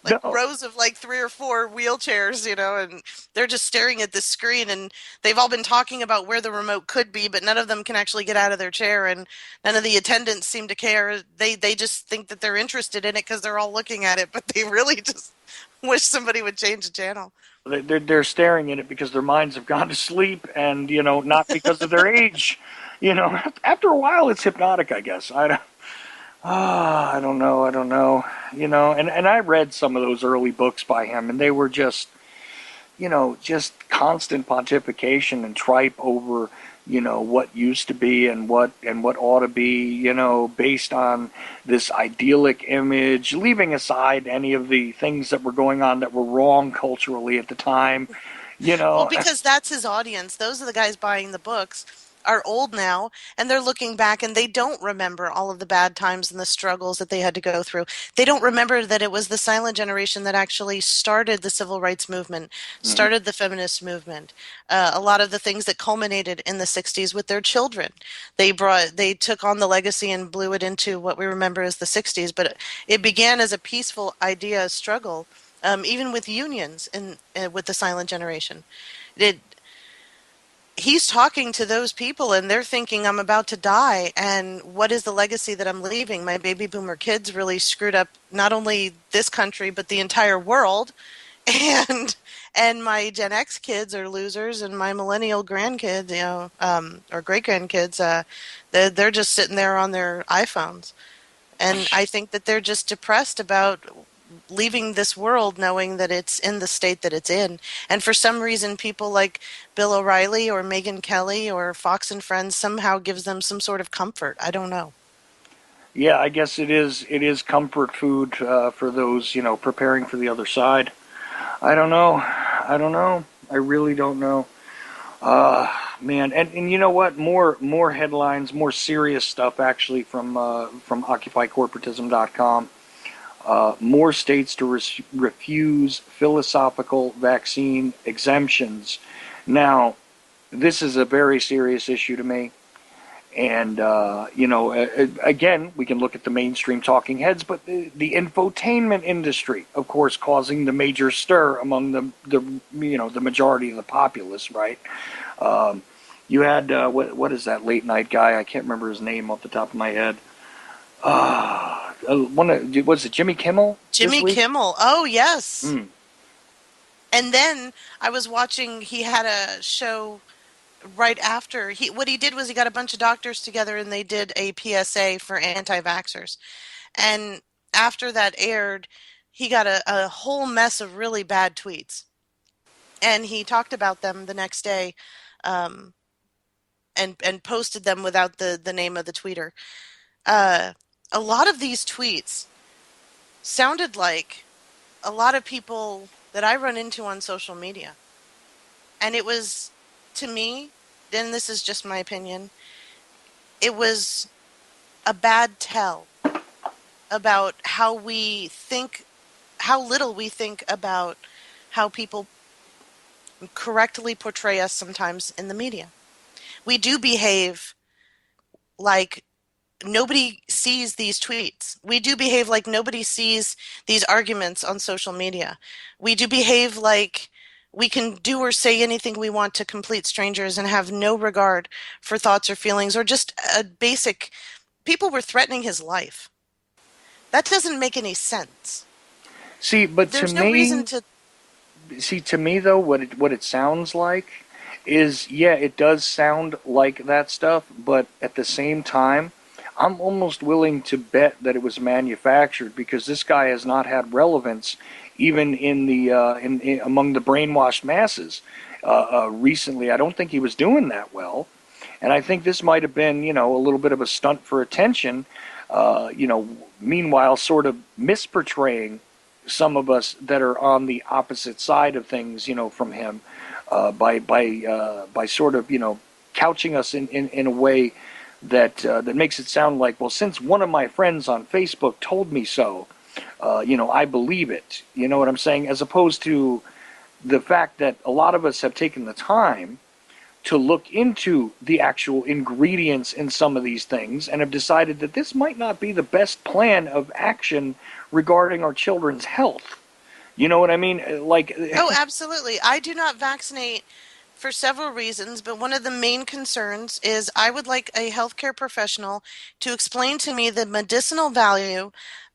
Like No. rows of like three or four wheelchairs, and they're just staring at this screen and they've all been talking about where the remote could be, but none of them can actually get out of their chair and none of the attendants seem to care. They just think that they're interested in it because they're all looking at it, but they really just wish somebody would change the channel. They're staring at it because their minds have gone to sleep, and not because of their age. After a while, it's hypnotic, I guess. I don't know. I don't know. And I read some of those early books by him, and they were just constant pontification and tripe over, what used to be and what ought to be, based on this idyllic image, leaving aside any of the things that were going on that were wrong culturally at the time, you Well, know. because that's his audience. Those are the guys buying the books are old now and they're looking back and they don't remember all of the bad times and the struggles that they had to go through. They don't remember that it was the silent generation that actually started the civil rights movement, Mhm. started the feminist movement. A lot of the things that culminated in the 60s with their children. They took on the legacy and blew it into what we remember as the 60s, but it began as a peaceful idea struggle. Even with unions and with the silent generation, it, he's talking to those people and they're thinking, I'm about to die. And what is the legacy that I'm leaving? My baby boomer kids really screwed up not only this country, but the entire world. and and my Gen X kids are losers, and my millennial grandkids, or great grandkids, they're just sitting there on their iPhones. And I think that they're just depressed about leaving this world knowing that it's in the state that it's in. And for some reason, people like Bill O'Reilly or Megyn Kelly or Fox and Friends somehow gives them some sort of comfort. I don't know. Yeah, I guess it is comfort food for those preparing for the other side. I don't know. I don't know. I really don't know. Man, and you know what? More headlines, more serious stuff actually from OccupyCorporatism.com. More states to refuse philosophical vaccine exemptions. Now, this is a very serious issue to me. And, again, we can look at the mainstream talking heads, but the infotainment industry, of course, causing the major stir among the majority of the populace, right? Um, you had, what is that late night guy? I can't remember his name off the top of my head. Was it Jimmy Kimmel this Jimmy week? Kimmel. Oh, yes. Mm, And then I was watching, he had a show right after what he did was he got a bunch of doctors together and they did a PSA for anti-vaxxers. And after that aired, he got a whole mess of really bad tweets. And he talked about them the next day, um, and posted them without the name of the tweeter. Uh, a lot of these tweets sounded like a lot of people that I run into on social media. And it was, to me, and this is just my opinion, it was a bad tell about how little we think about how people correctly portray us sometimes in the media. We do behave like nobody sees these tweets. We do behave like nobody sees these arguments on social media. We do behave like we can do or say anything we want to complete strangers and have no regard for thoughts or feelings or just a basic people were threatening his life. That doesn't make any sense. see, but to There's no reason me, to. to me though, what it sounds like is, yeah, it does sound like that stuff, but at the same time, I'm almost willing to bet that it was manufactured because this guy has not had relevance even in among the brainwashed masses recently. I don't think he was doing that well, and I think this might have been a little bit of a stunt for attention. Meanwhile, sort of misportraying some of us that are on the opposite side of things, from him, by sort of couching us in a way that makes it sound like, well, since one of my friends on Facebook told me so, I believe it. You know what I'm saying? As opposed to the fact that a lot of us have taken the time to look into the actual ingredients in some of these things and have decided that this might not be the best plan of action regarding our children's health. You know what I mean? Like, Oh, absolutely. I do not vaccinate for several reasons, but one of the main concerns is I would like a healthcare professional to explain to me the medicinal value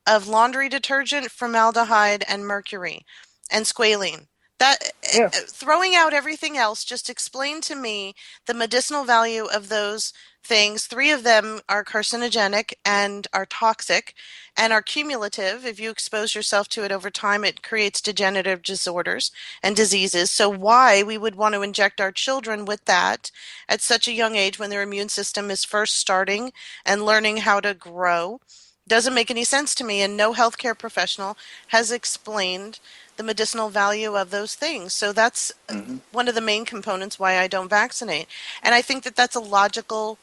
of laundry detergent, formaldehyde, and mercury, and squalene. That yeah. throwing out everything else, just explain to me the medicinal value of those things. Three of them are carcinogenic and are toxic and are cumulative. If you expose yourself to it over time, it creates degenerative disorders and diseases. So why we would want to inject our children with that at such a young age when their immune system is first starting and learning how to grow doesn't make any sense to me. And no healthcare professional has explained the medicinal value of those things. So that's Hmm. one of the main components why I don't vaccinate. And I think that that's a logical,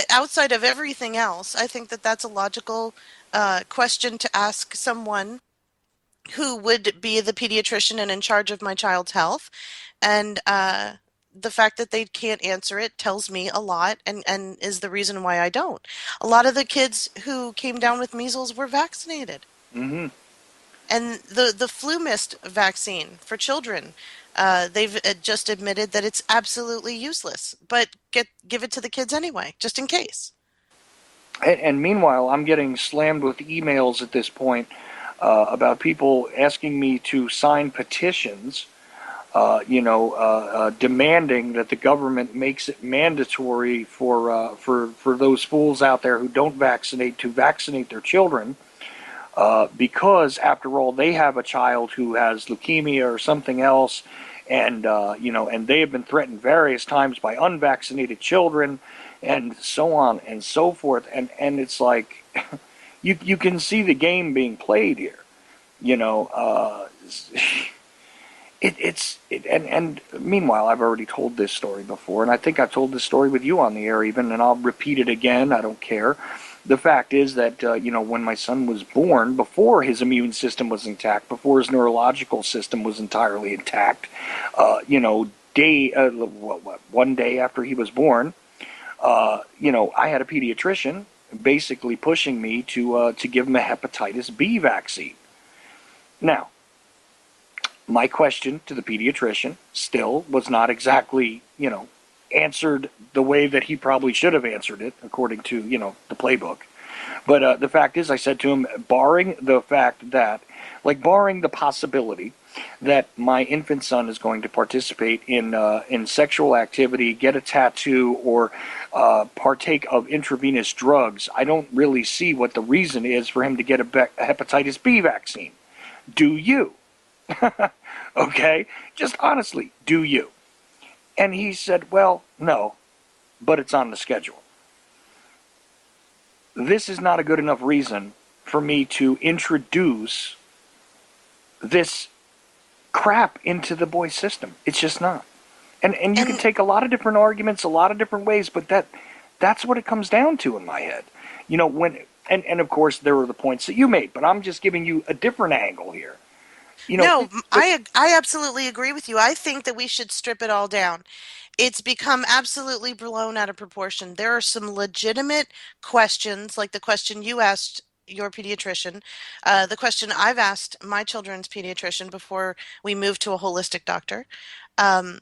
outside of everything else, I think that that's a logical question to ask someone who would be the pediatrician and in charge of my child's health. And the fact that they can't answer it tells me a lot and is the reason why I don't. A lot of the kids who came down with measles were vaccinated. Hmm. And the flu mist vaccine for children, they've just admitted that it's absolutely useless, but give it to the kids anyway, just in case. And meanwhile, I'm getting slammed with emails at this point about people asking me to sign petitions, demanding that the government makes it mandatory for those fools out there who don't vaccinate to vaccinate their children, because after all, they have a child who has leukemia or something else, and and they have been threatened various times by unvaccinated children, and so on and so forth, and it's like you can see the game being played here, you know. And meanwhile, I've already told this story before, and I think I've told this story with you on the air even, and I'll repeat it again. I don't care. The fact is that when my son was born, before his immune system was intact, before his neurological system was entirely intact, one day after he was born, I had a pediatrician basically pushing me to give him a hepatitis B vaccine. Now, my question to the pediatrician still was not exactly, answered the way that he probably should have answered it, according to, the playbook. But the fact is, I said to him, barring the possibility that my infant son is going to participate in sexual activity, get a tattoo, or partake of intravenous drugs, I don't really see what the reason is for him to get a hepatitis B vaccine. Do you? Okay? Just honestly, do you? And he said, well, no, but it's on the schedule. This is not a good enough reason for me to introduce this crap into the boy system. It's just not. And you can And take a lot of different arguments, a lot of different ways, but that's what it comes down to in my head. When and of course there were the points that you made, but I'm just giving you a different angle here. no, The I absolutely agree with you. I think that we should strip it all down. It's become absolutely blown out of proportion. There are some legitimate questions, like the question you asked your pediatrician, the question I've asked my children's pediatrician before we moved to a holistic doctor. Um,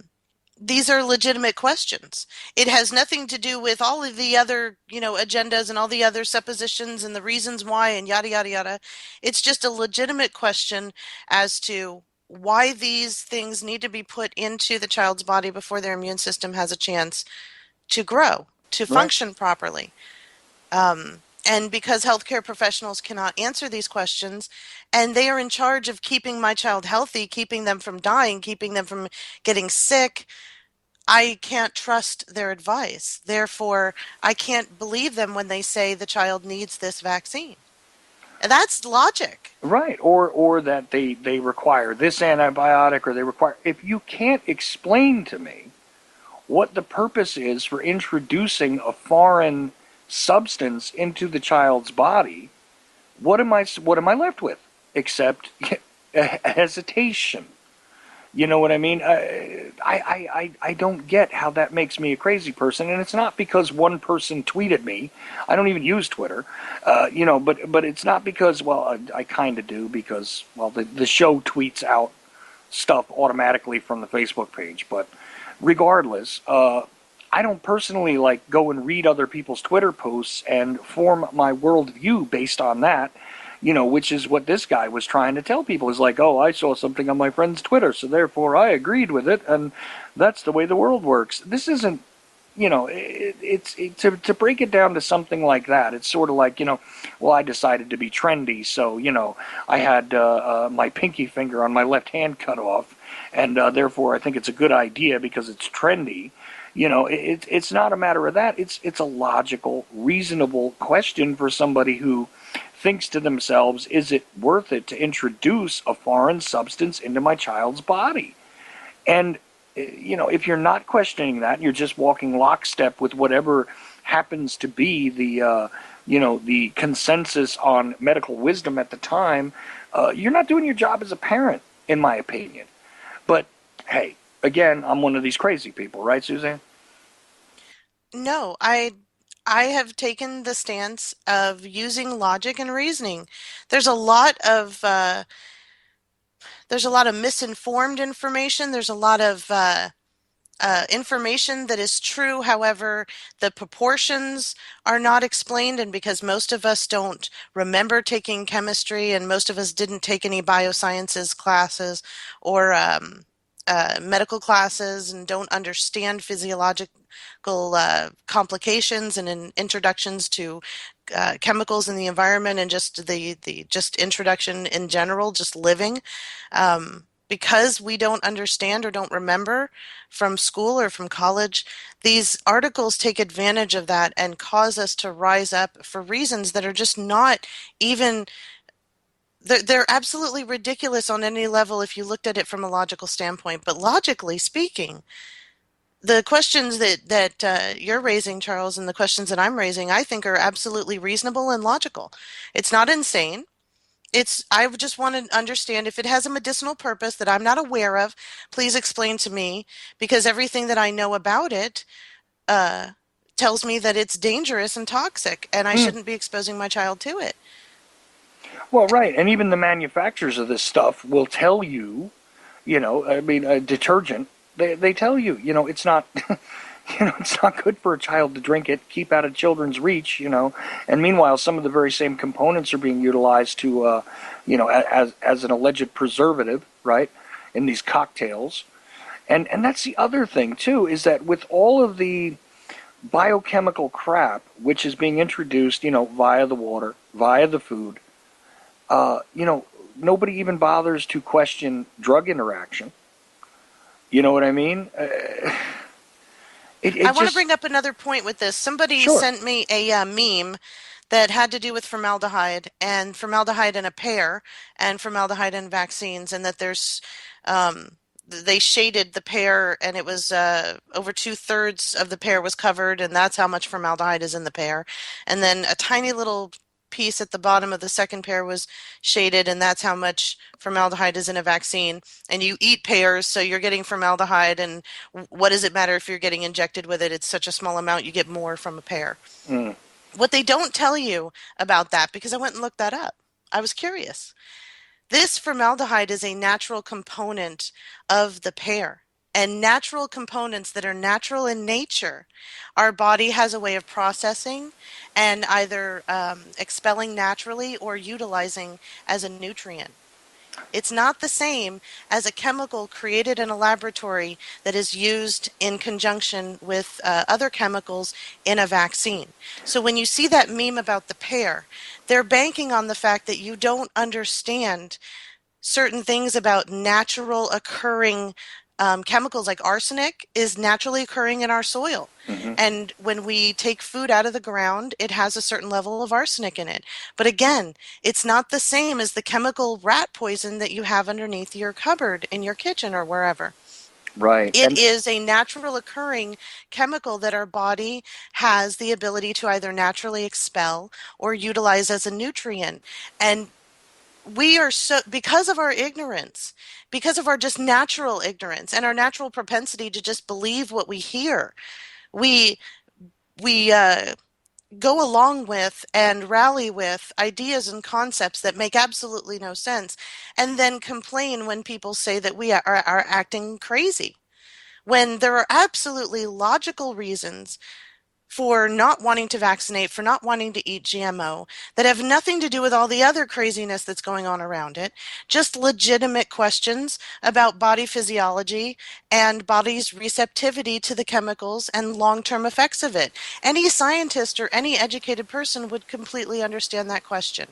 these are legitimate questions. It has nothing to do with all of the other, agendas and all the other suppositions and the reasons why and yada, yada, yada. It's just a legitimate question as to why these things need to be put into the child's body before their immune system has a chance to grow, to right, function properly. And because healthcare professionals cannot answer these questions, and they are in charge of keeping my child healthy, keeping them from dying, keeping them from getting sick, I can't trust their advice. Therefore, I can't believe them when they say the child needs this vaccine. And that's logic. right, or that they require this antibiotic, or they require. If you can't explain to me what the purpose is for introducing a foreign substance into the child's body, what am I left with except hesitation? You know what I mean? I don't get how that makes me a crazy person, and it's not because one person tweeted me. I don't even use Twitter, but it's not because, well, I kind of do, because, well, the show tweets out stuff automatically from the Facebook page. But regardless, I don't personally like go and read other people's Twitter posts and form my worldview based on that. Which is what this guy was trying to tell people. Is like, oh, I saw something on my friend's Twitter, so therefore I agreed with it, and that's the way the world works. This isn't, to break it down to something like that. It's sort of like, well, I decided to be trendy, so I had my pinky finger on my left hand cut off, and therefore I think it's a good idea because it's trendy. It's not a matter of that. It's a logical, reasonable question for somebody who thinks to themselves, is it worth it to introduce a foreign substance into my child's body? And, if you're not questioning that, you're just walking lockstep with whatever happens to be the consensus on medical wisdom at the time, you're not doing your job as a parent, in my opinion. But, hey, again, I'm one of these crazy people, right, Suzanne? No, I have taken the stance of using logic and reasoning. There's a lot of there's a lot of misinformed information. There's a lot of information that is true. However, the proportions are not explained, and because most of us don't remember taking chemistry, and most of us didn't take any biosciences classes or medical classes, and don't understand physiological complications and introductions to chemicals in the environment, and just the just introduction in general, just living. Because we don't understand or don't remember from school or from college, these articles take advantage of that and cause us to rise up for reasons that are just not even, they're absolutely ridiculous on any level if you looked at it from a logical standpoint. But logically speaking, the questions that you're raising, Charles, and the questions that I'm raising, I think are absolutely reasonable and logical. It's not insane. I just want to understand if it has a medicinal purpose that I'm not aware of, please explain to me, because everything that I know about it uh, tells me that it's dangerous and toxic, and I Mm. shouldn't be exposing my child to it. Well, right, and even the manufacturers of this stuff will tell you, I mean, a detergent. They tell you, it's not, it's not good for a child to drink it. Keep out of children's reach, And meanwhile, some of the very same components are being utilized to, as an alleged preservative, right, in these cocktails. And that's the other thing too, is that with all of the biochemical crap which is being introduced, via the water, via the food, nobody even bothers to question drug interaction. You know what I mean? It I it want to just bring up another point with this. Somebody sure. sent me a meme that had to do with formaldehyde, and formaldehyde in a pear, and formaldehyde in vaccines, and that they shaded the pear, and it was over two-thirds of the pear was covered, and that's how much formaldehyde is in the pear. And then a tiny little piece at the bottom of the second pear was shaded, and that's how much formaldehyde is in a vaccine. And you eat pears, so you're getting formaldehyde, and what does it matter if you're getting injected with it? It's such a small amount, you get more from a pear. Mm, What they don't tell you about that, because I went and looked that up, I was curious. This formaldehyde is a natural component of the pear. And natural components that are natural in nature, our body has a way of processing and either expelling naturally or utilizing as a nutrient. It's not the same as a chemical created in a laboratory that is used in conjunction with other chemicals in a vaccine. So when you see that meme about the pear, they're banking on the fact that you don't understand certain things about natural occurring chemicals. Like arsenic is naturally occurring in our soil. hmm And when we take food out of the ground, it has a certain level of arsenic in it. But again, it's not the same as the chemical rat poison that you have underneath your cupboard in your kitchen or wherever. right. It And is a natural occurring chemical that our body has the ability to either naturally expel or utilize as a nutrient. And we are so, because of our ignorance, because of our just natural ignorance and our natural propensity to just believe what we hear, we we go along with and rally with ideas and concepts that make absolutely no sense, and then complain when people say that we are acting crazy, when there are absolutely logical reasons for not wanting to vaccinate, for not wanting to eat GMO, that have nothing to do with all the other craziness that's going on around it. Just legitimate questions about body physiology and body's receptivity to the chemicals and long-term effects of it. Any scientist or any educated person would completely understand that question.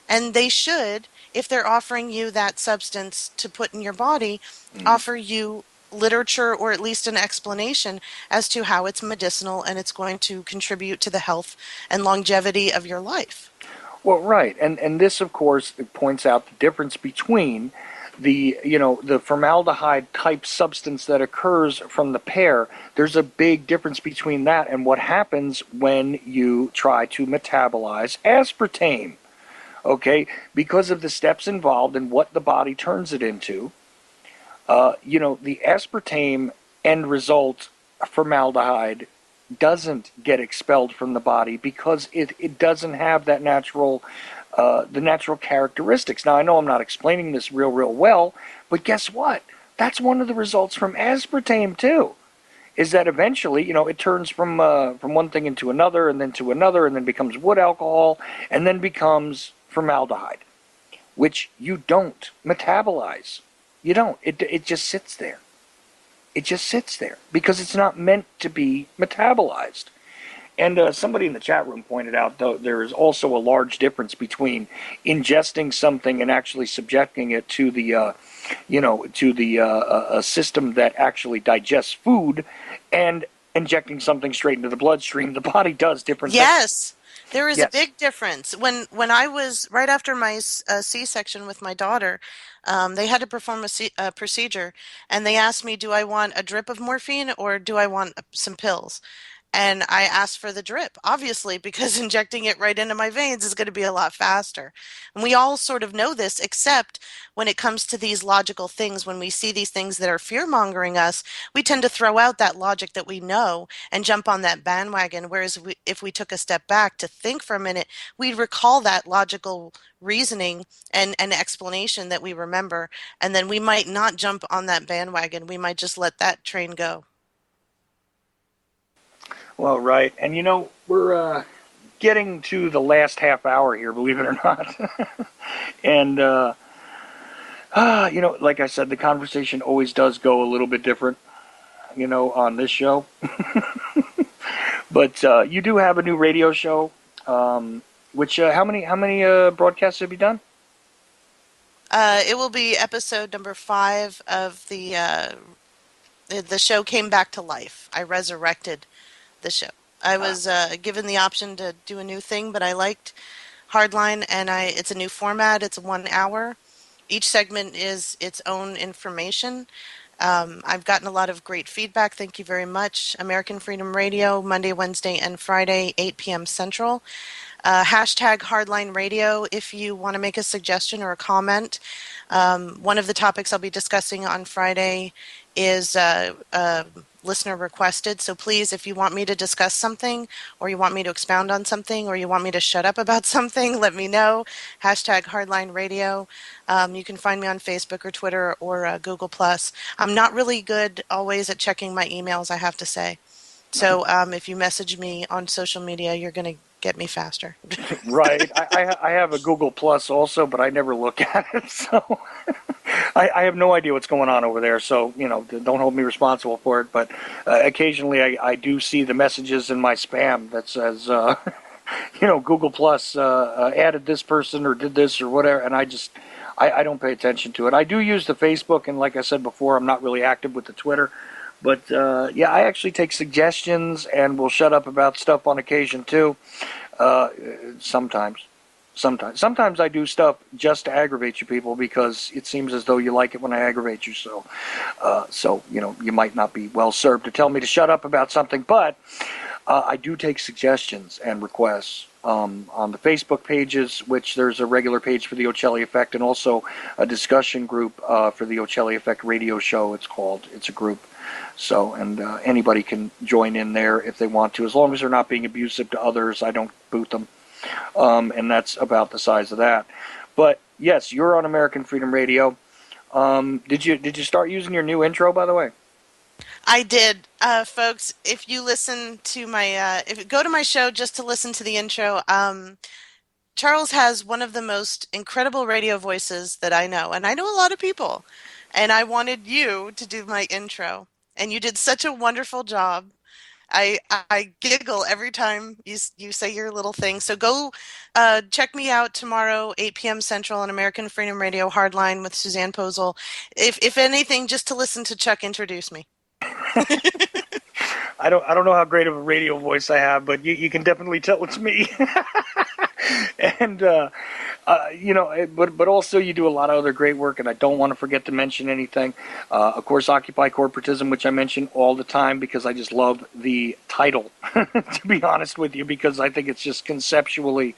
And they should, if they're offering you that substance to put in your body, mhm. offer you literature or at least an explanation as to how it's medicinal and it's going to contribute to the health and longevity of your life. Well, right, and this, of course, points out the difference between the formaldehyde type substance that occurs from the pear. There's a big difference between that and what happens when you try to metabolize aspartame. Okay, because of the steps involved and what the body turns it into. The aspartame end result, formaldehyde, doesn't get expelled from the body because it doesn't have that the natural characteristics. Now, I know I'm not explaining this real well, but guess what? That's one of the results from aspartame, too. is that eventually, it turns from one thing into another, and then to another, and then becomes wood alcohol, and then becomes formaldehyde, which you don't metabolize. You don't. It just sits there. It just sits there because it's not meant to be metabolized. And somebody in the chat room pointed out, though, there is also a large difference between ingesting something and actually subjecting it to a system that actually digests food, and injecting something straight into the bloodstream. The body does different things. Yes, there is a Yes. big difference. When I was right after my C-section with my daughter, they had to perform a procedure, and they asked me, do I want a drip of morphine or do I want some pills? And I asked for the drip, obviously, because injecting it right into my veins is going to be a lot faster. And we all sort of know this, except when it comes to these logical things, when we see these things that are fear-mongering us, we tend to throw out that logic that we know and jump on that bandwagon. Whereas if we took a step back to think for a minute, we'd recall that logical reasoning and explanation that we remember, and then we might not jump on that bandwagon. We might just let that train go. Well, right. And we're getting to the last half hour here, believe it or not. And like I said, the conversation always does go a little bit different, on this show. But you do have a new radio show. Which how many broadcasts have you done? It will be episode number 5 of the show came back to life. I resurrected the show. I was given the option to do a new thing, but I liked Hardline, and it's a new format. It's 1 hour. Each segment is its own information. I've gotten a lot of great feedback. Thank you very much. American Freedom Radio, Monday, Wednesday, and Friday, 8 p.m. Central. Hashtag Hardline Radio if you want to make a suggestion or a comment. One of the topics I'll be discussing on Friday is listener requested. So please, if you want me to discuss something, or you want me to expound on something, or you want me to shut up about something, let me know. Hashtag Hardline Radio. You can find me on Facebook or Twitter or Google+. I'm not really good always at checking my emails, I have to say. So if you message me on social media, you're going to get me faster. Right. I have a Google Plus also, but I never look at it, so I have no idea what's going on over there. So don't hold me responsible for it. But occasionally I do see the messages in my spam that says Google Plus added this person or did this or whatever, and I don't pay attention to it. I do use the Facebook, and like I said before, I'm not really active with the Twitter. But yeah, I actually take suggestions and will shut up about stuff on occasion too. Sometimes. Sometimes I do stuff just to aggravate you people because it seems as though you like it when I aggravate you. So you might not be well served to tell me to shut up about something, but I do take suggestions and requests on the Facebook pages, which there's a regular page for the Ochelli Effect and also a discussion group for the Ochelli Effect radio show. It's a group. So, and anybody can join in there if they want to, as long as they're not being abusive to others. I don't boot them, and that's about the size of that. But yes, you're on American Freedom Radio. Did you start using your new intro, by the way? I did, folks. If you listen to my, if you go to my show just to listen to the intro, Charles has one of the most incredible radio voices that I know, and I know a lot of people. And I wanted you to do my intro, and you did such a wonderful job. I giggle every time you say your little thing. So go check me out tomorrow, 8 p.m. Central on American Freedom Radio Hardline with Suzanne Posel. If anything, just to listen to Chuck introduce me. I don't know how great of a radio voice I have, but you can definitely tell it's me. And but also you do a lot of other great work, and I don't want to forget to mention anything. Of course, Occupy Corporatism, which I mention all the time because I just love the title, to be honest with you, because I think it's just conceptually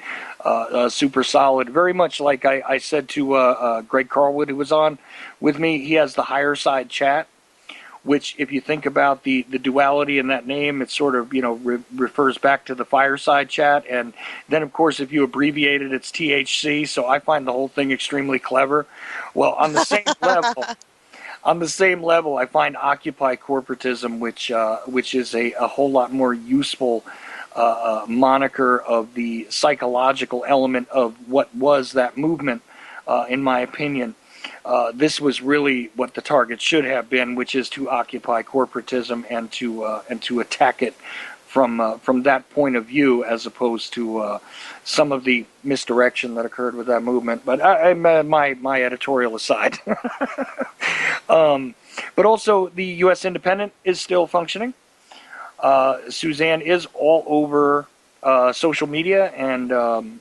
super solid. Very much like I said to Greg Carlwood, who was on with me, he has the higher side chat, which, if you think about the duality in that name, it sort of, refers back to the fireside chat. And then, of course, if you abbreviate it, it's THC. So I find the whole thing extremely clever. Well, on the same level, On the same level, I find Occupy corporatism, which is a whole lot more useful moniker of the psychological element of what was that movement, in my opinion. This was really what the target should have been, which is to occupy corporatism and to attack it from that point of view, as opposed to some of the misdirection that occurred with that movement. But my editorial aside, but also the U.S. Independent is still functioning. Suzanne is all over social media, and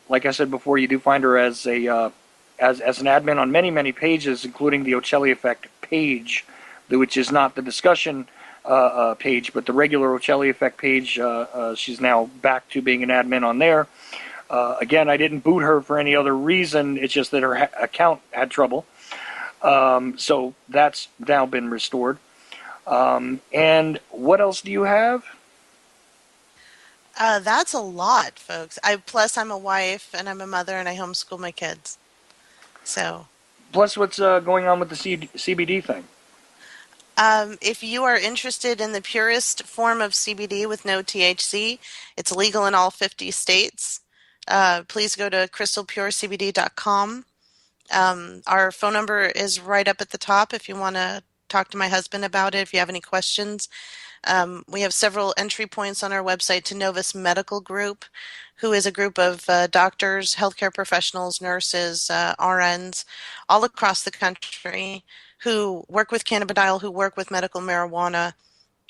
like I said before, you do find her as a as an admin on many pages, including the Ochelli Effect page, which is not the discussion page, but the regular Ochelli Effect page. She's now back to being an admin on there. Again, I didn't boot her for any other reason. It's just that her account had trouble. So that's now been restored. And what else do you have? That's a lot, folks. Plus I'm a wife and I'm a mother and I homeschool my kids. So, Plus, what's going on with the CBD thing? if you are interested in the purest form of CBD with no THC, it's legal in all 50 states. Please go to crystalpurecbd.com. Our phone number is right up at the top if you want to talk to my husband about it, if you have any questions. We have several entry points on our website to Novus Medical Group, who is a group of doctors, healthcare professionals, nurses, RNs, all across the country who work with cannabidiol, who work with medical marijuana,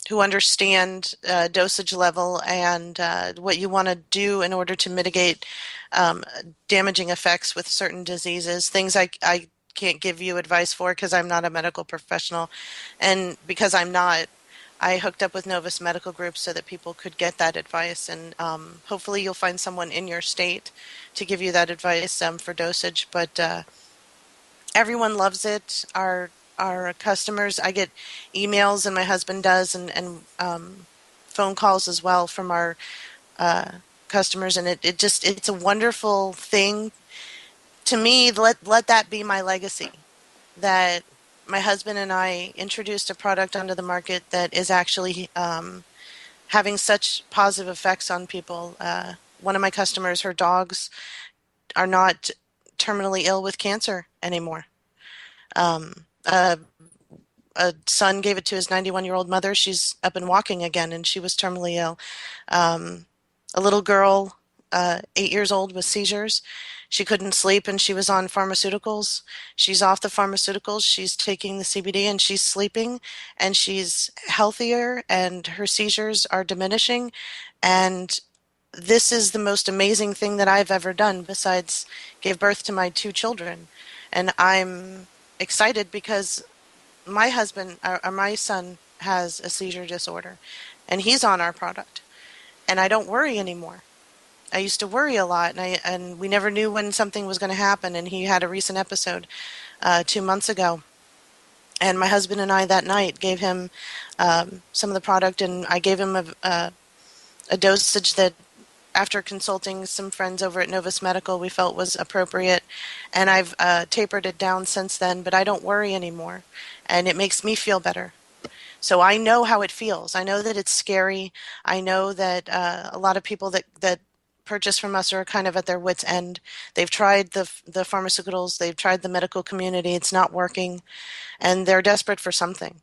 who understand dosage level and what you want to do in order to mitigate um, damaging effects with certain diseases, things I can't give you advice for because I'm not a medical professional. And because I'm not, I hooked up with Novus Medical Group so that people could get that advice. And hopefully you'll find someone in your state to give you that advice for dosage. But everyone loves it. Our customers, I get emails, and my husband does, and phone calls as well from our uh, customers, and it's a wonderful thing to me. Let that be my legacy. That my husband and I introduced a product onto the market that is actually having such positive effects on people. One of my customers, her dogs are not terminally ill with cancer anymore. Um, uh, a son gave it to his 91-year-old mother. She's up and walking again, and she was terminally ill. Um, a little girl, 8 years old, with seizures. She couldn't sleep, and she was on pharmaceuticals. She's off the pharmaceuticals. She's taking the CBD, and she's sleeping, and she's healthier, and her seizures are diminishing. And this is the most amazing thing that I've ever done, besides gave birth to my two children. And I'm excited because my son has a seizure disorder, and he's on our product, and I don't worry anymore. I used to worry a lot, and we never knew when something was going to happen. And he had a recent episode 2 months ago, and my husband and I that night gave him some of the product, and I gave him a dosage that, after consulting some friends over at Novus Medical, we felt was appropriate, and I've tapered it down since then. But I don't worry anymore, and it makes me feel better. So I know how it feels. I know that it's scary. I know that a lot of people that purchase from us are kind of at their wits' end. They've tried the pharmaceuticals, they've tried the medical community. It's not working, and they're desperate for something.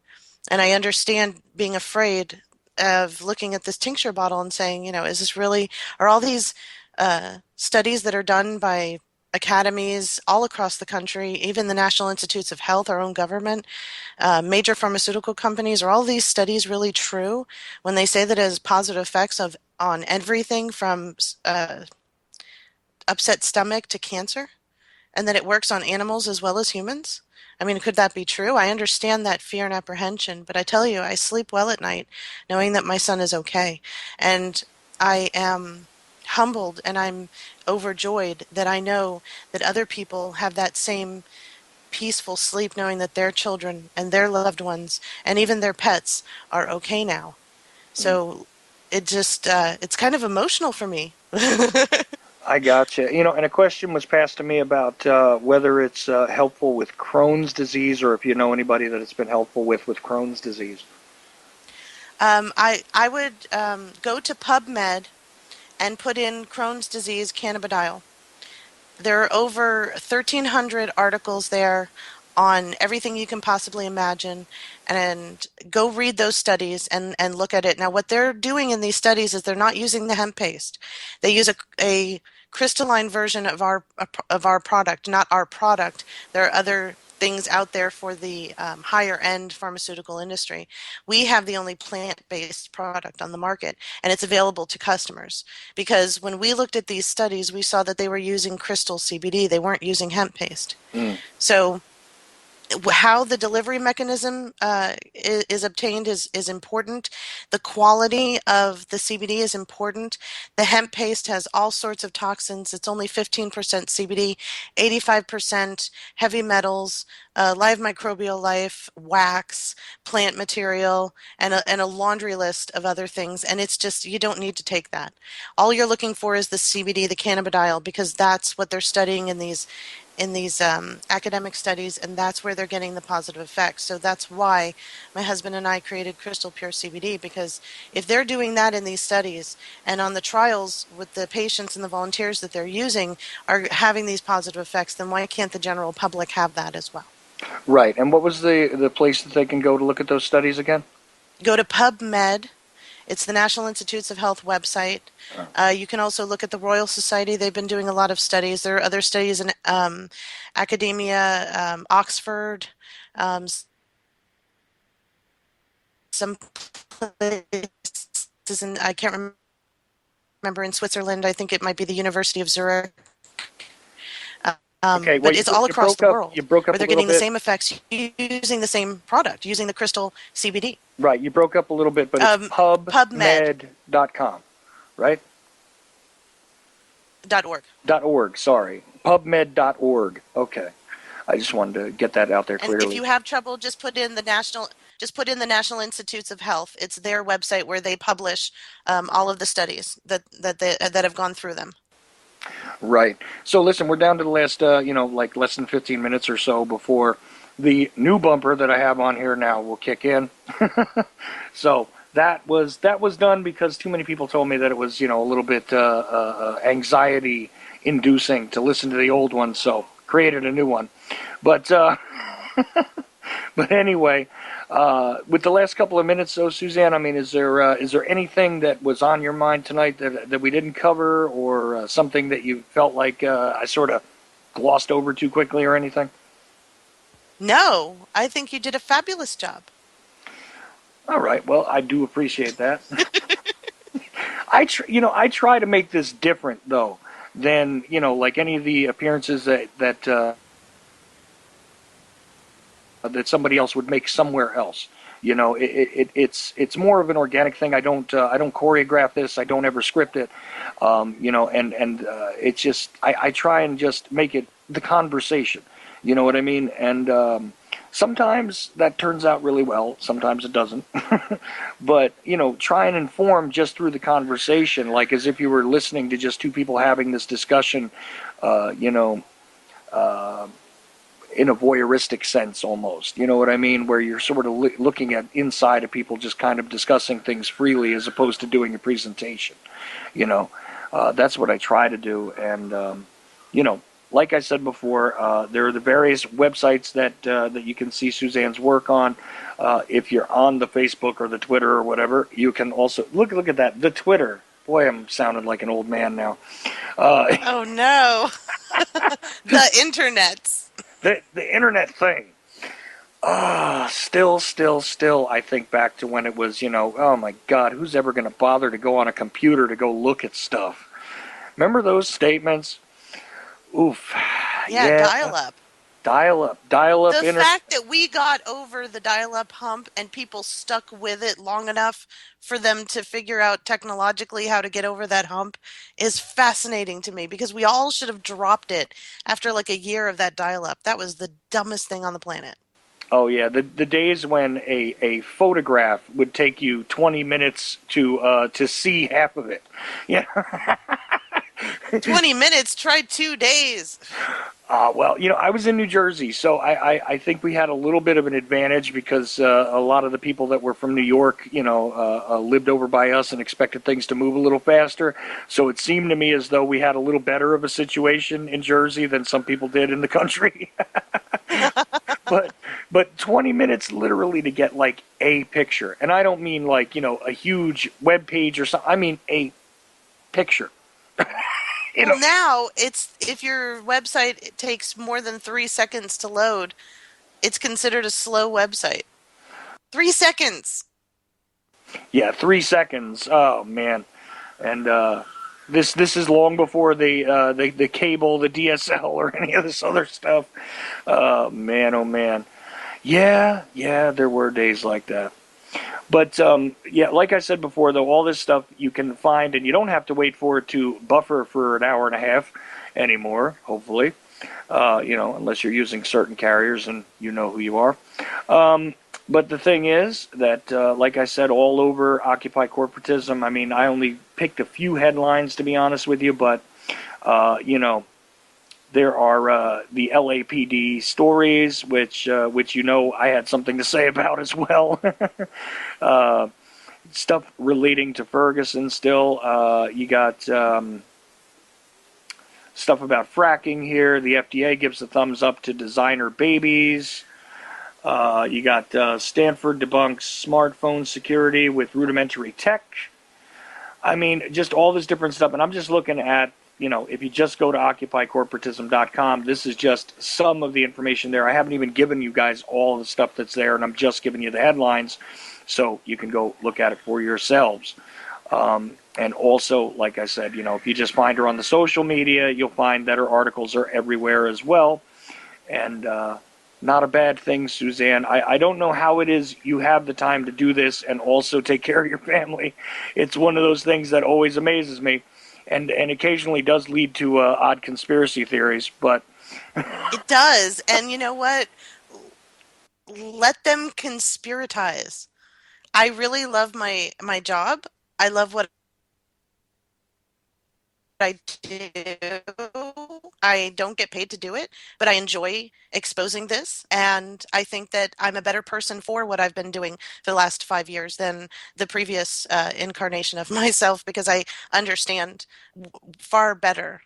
And I understand being afraid of looking at this tincture bottle and saying, is this really, are all these studies that are done by academies all across the country, even the National Institutes of Health, our own government, major pharmaceutical companies, are all these studies really true when they say that it has positive effects on everything from upset stomach to cancer, and that it works on animals as well as humans? I mean, could that be true? I understand that fear and apprehension, but I tell you, I sleep well at night knowing that my son is okay. And I am humbled and I'm overjoyed that I know that other people have that same peaceful sleep knowing that their children and their loved ones and even their pets are okay now. So it's kind of emotional for me. I gotcha. And a question was passed to me about whether it's helpful with Crohn's disease, or if you know anybody that it's been helpful with Crohn's disease. I would go to PubMed and put in Crohn's disease cannabidiol. There are over 1,300 articles there on everything you can possibly imagine, and go read those studies and look at it. Now, what they're doing in these studies is they're not using the hemp paste. They use a crystalline version of our product, not our product. There are other things out there for the higher end pharmaceutical industry. We have the only plant-based product on the market, and it's available to customers. Because when we looked at these studies, we saw that they were using crystal CBD. They weren't using hemp paste. Mm. So how the delivery mechanism is obtained is important. The quality of the CBD is important. The hemp paste has all sorts of toxins. It's only 15% CBD, 85% heavy metals, live microbial life, wax, plant material, and a laundry list of other things. And it's just, you don't need to take that. All you're looking for is the CBD, the cannabidiol, because that's what they're studying in these academic studies, and that's where they're getting the positive effects. So that's why my husband and I created Crystal Pure CBD, because if they're doing that in these studies and on the trials with the patients and the volunteers that they're using are having these positive effects, then why can't the general public have that as well? Right. And what was the place that they can go to look at those studies again? Go to PubMed. It's the National Institutes of Health website. Oh. You can also look at the Royal Society. They've been doing a lot of studies. There are other studies in academia, Oxford, um, some places in, I can't remember, in Switzerland. I think it might be the University of Zurich. Okay. Well, But it's all you across broke the up. You world broke where up a they're little getting the bit. same effects using the same product, using the crystal CBD. Right. You broke up a little bit, but it's PubMed.org. pubmed.com, right? .org. Sorry, pubmed.org. Okay. I just wanted to get that out there And if clearly. you have trouble, just put in the National Institutes of Health. It's their website where they publish all of the studies that have gone through them. Right. So listen, we're down to the last, like less than 15 minutes or so before the new bumper that I have on here now will kick in. So that was done because too many people told me that it was, a little bit anxiety inducing to listen to the old one. So created a new one. But but anyway, with the last couple of minutes, though, Suzanne, I mean, is there anything that was on your mind tonight that we didn't cover, or something that you felt like I sort of glossed over too quickly, or anything? No, I think you did a fabulous job. All right. Well, I do appreciate that. I try to make this different though than like any of the appearances that somebody else would make somewhere else. It's more of an organic thing. I don't choreograph this. I don't ever script it. And it's just I try and just make it the conversation. You know what I mean? And sometimes that turns out really well. Sometimes it doesn't. But try and inform just through the conversation, like as if you were listening to just two people having this discussion. Uh, you know. Uh, in a voyeuristic sense almost. You know what I mean? Where you're sort of looking at inside of people just kind of discussing things freely as opposed to doing a presentation. You know, that's what I try to do. And, like I said before, there are the various websites that you can see Suzanne's work on. If you're on the Facebook or the Twitter or whatever, you can also look at that. The Twitter. Boy, I'm sounding like an old man now. Uh, Oh no, the internets. the internet thing. Still, I think back to when it was, oh my God, who's ever going to bother to go on a computer to go look at stuff? Remember those statements? Oof. Yeah, Yeah. dial up. Dial up The internet. fact that we got over the dial-up hump and people stuck with it long enough for them to figure out technologically how to get over that hump is fascinating to me, because we all should have dropped it after like a year of that dial-up. That was the dumbest thing on the planet. Oh yeah, the days when a photograph would take you 20 minutes to see half of it. Yeah. 20 minutes, try 2 days. Well, I was in New Jersey, so I think we had a little bit of an advantage because a lot of the people that were from New York, lived over by us and expected things to move a little faster. So it seemed to me as though we had a little better of a situation in Jersey than some people did in the country. but but 20 minutes literally to get like a picture, and I don't mean like a huge web page or something. I mean a picture. you Well, know now it's if your website it takes more than 3 seconds to load, it's considered a slow website. 3 seconds. yeah, 3 seconds. Oh man. And this is long before the cable, the DSL, or any of this other stuff. Oh man. Yeah, there were days like that. But yeah, like I said before, though, all this stuff you can find, and you don't have to wait for it to buffer for an hour and a half anymore. Hopefully, unless you're using certain carriers and you know who you are. Um, but the thing is that, like I said, all over Occupy Corporatism. I mean, I only picked a few headlines to be honest with you, but uh, you know, there are the LAPD stories, which I had something to say about as well. uh, Stuff relating to Ferguson still. You got stuff about fracking here. The FDA gives a thumbs up to designer babies. You got Stanford debunks smartphone security with rudimentary tech. I mean, just all this different stuff. And I'm just looking at, if you just go to occupycorporatism.com, this is just some of the information there. I haven't even given you guys all the stuff that's there, and I'm just giving you the headlines so you can go look at it for yourselves. And also, like I said, if you just find her on the social media, you'll find that her articles are everywhere as well. And not a bad thing, Suzanne. I don't know how it is you have the time to do this and also take care of your family. It's one of those things that always amazes me, and occasionally does lead to odd conspiracy theories. But It does. And you know what? Let them conspiratize. I really love my job. I love what I do. I don't get paid to do it, but I enjoy exposing this. And I think that I'm a better person for what I've been doing for the last 5 years than the previous incarnation of myself because I understand far better.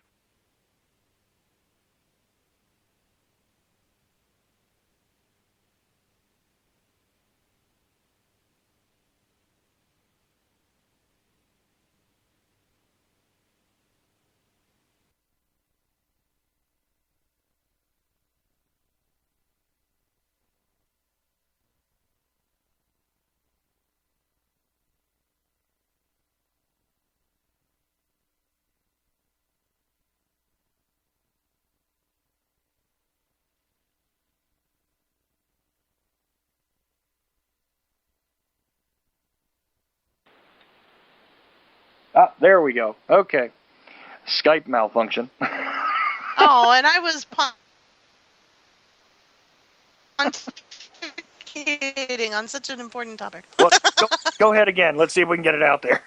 there we go. Okay, Skype malfunction. Oh, and I was pontificating on such an important topic. Well, go ahead again. Let's see if we can get it out there.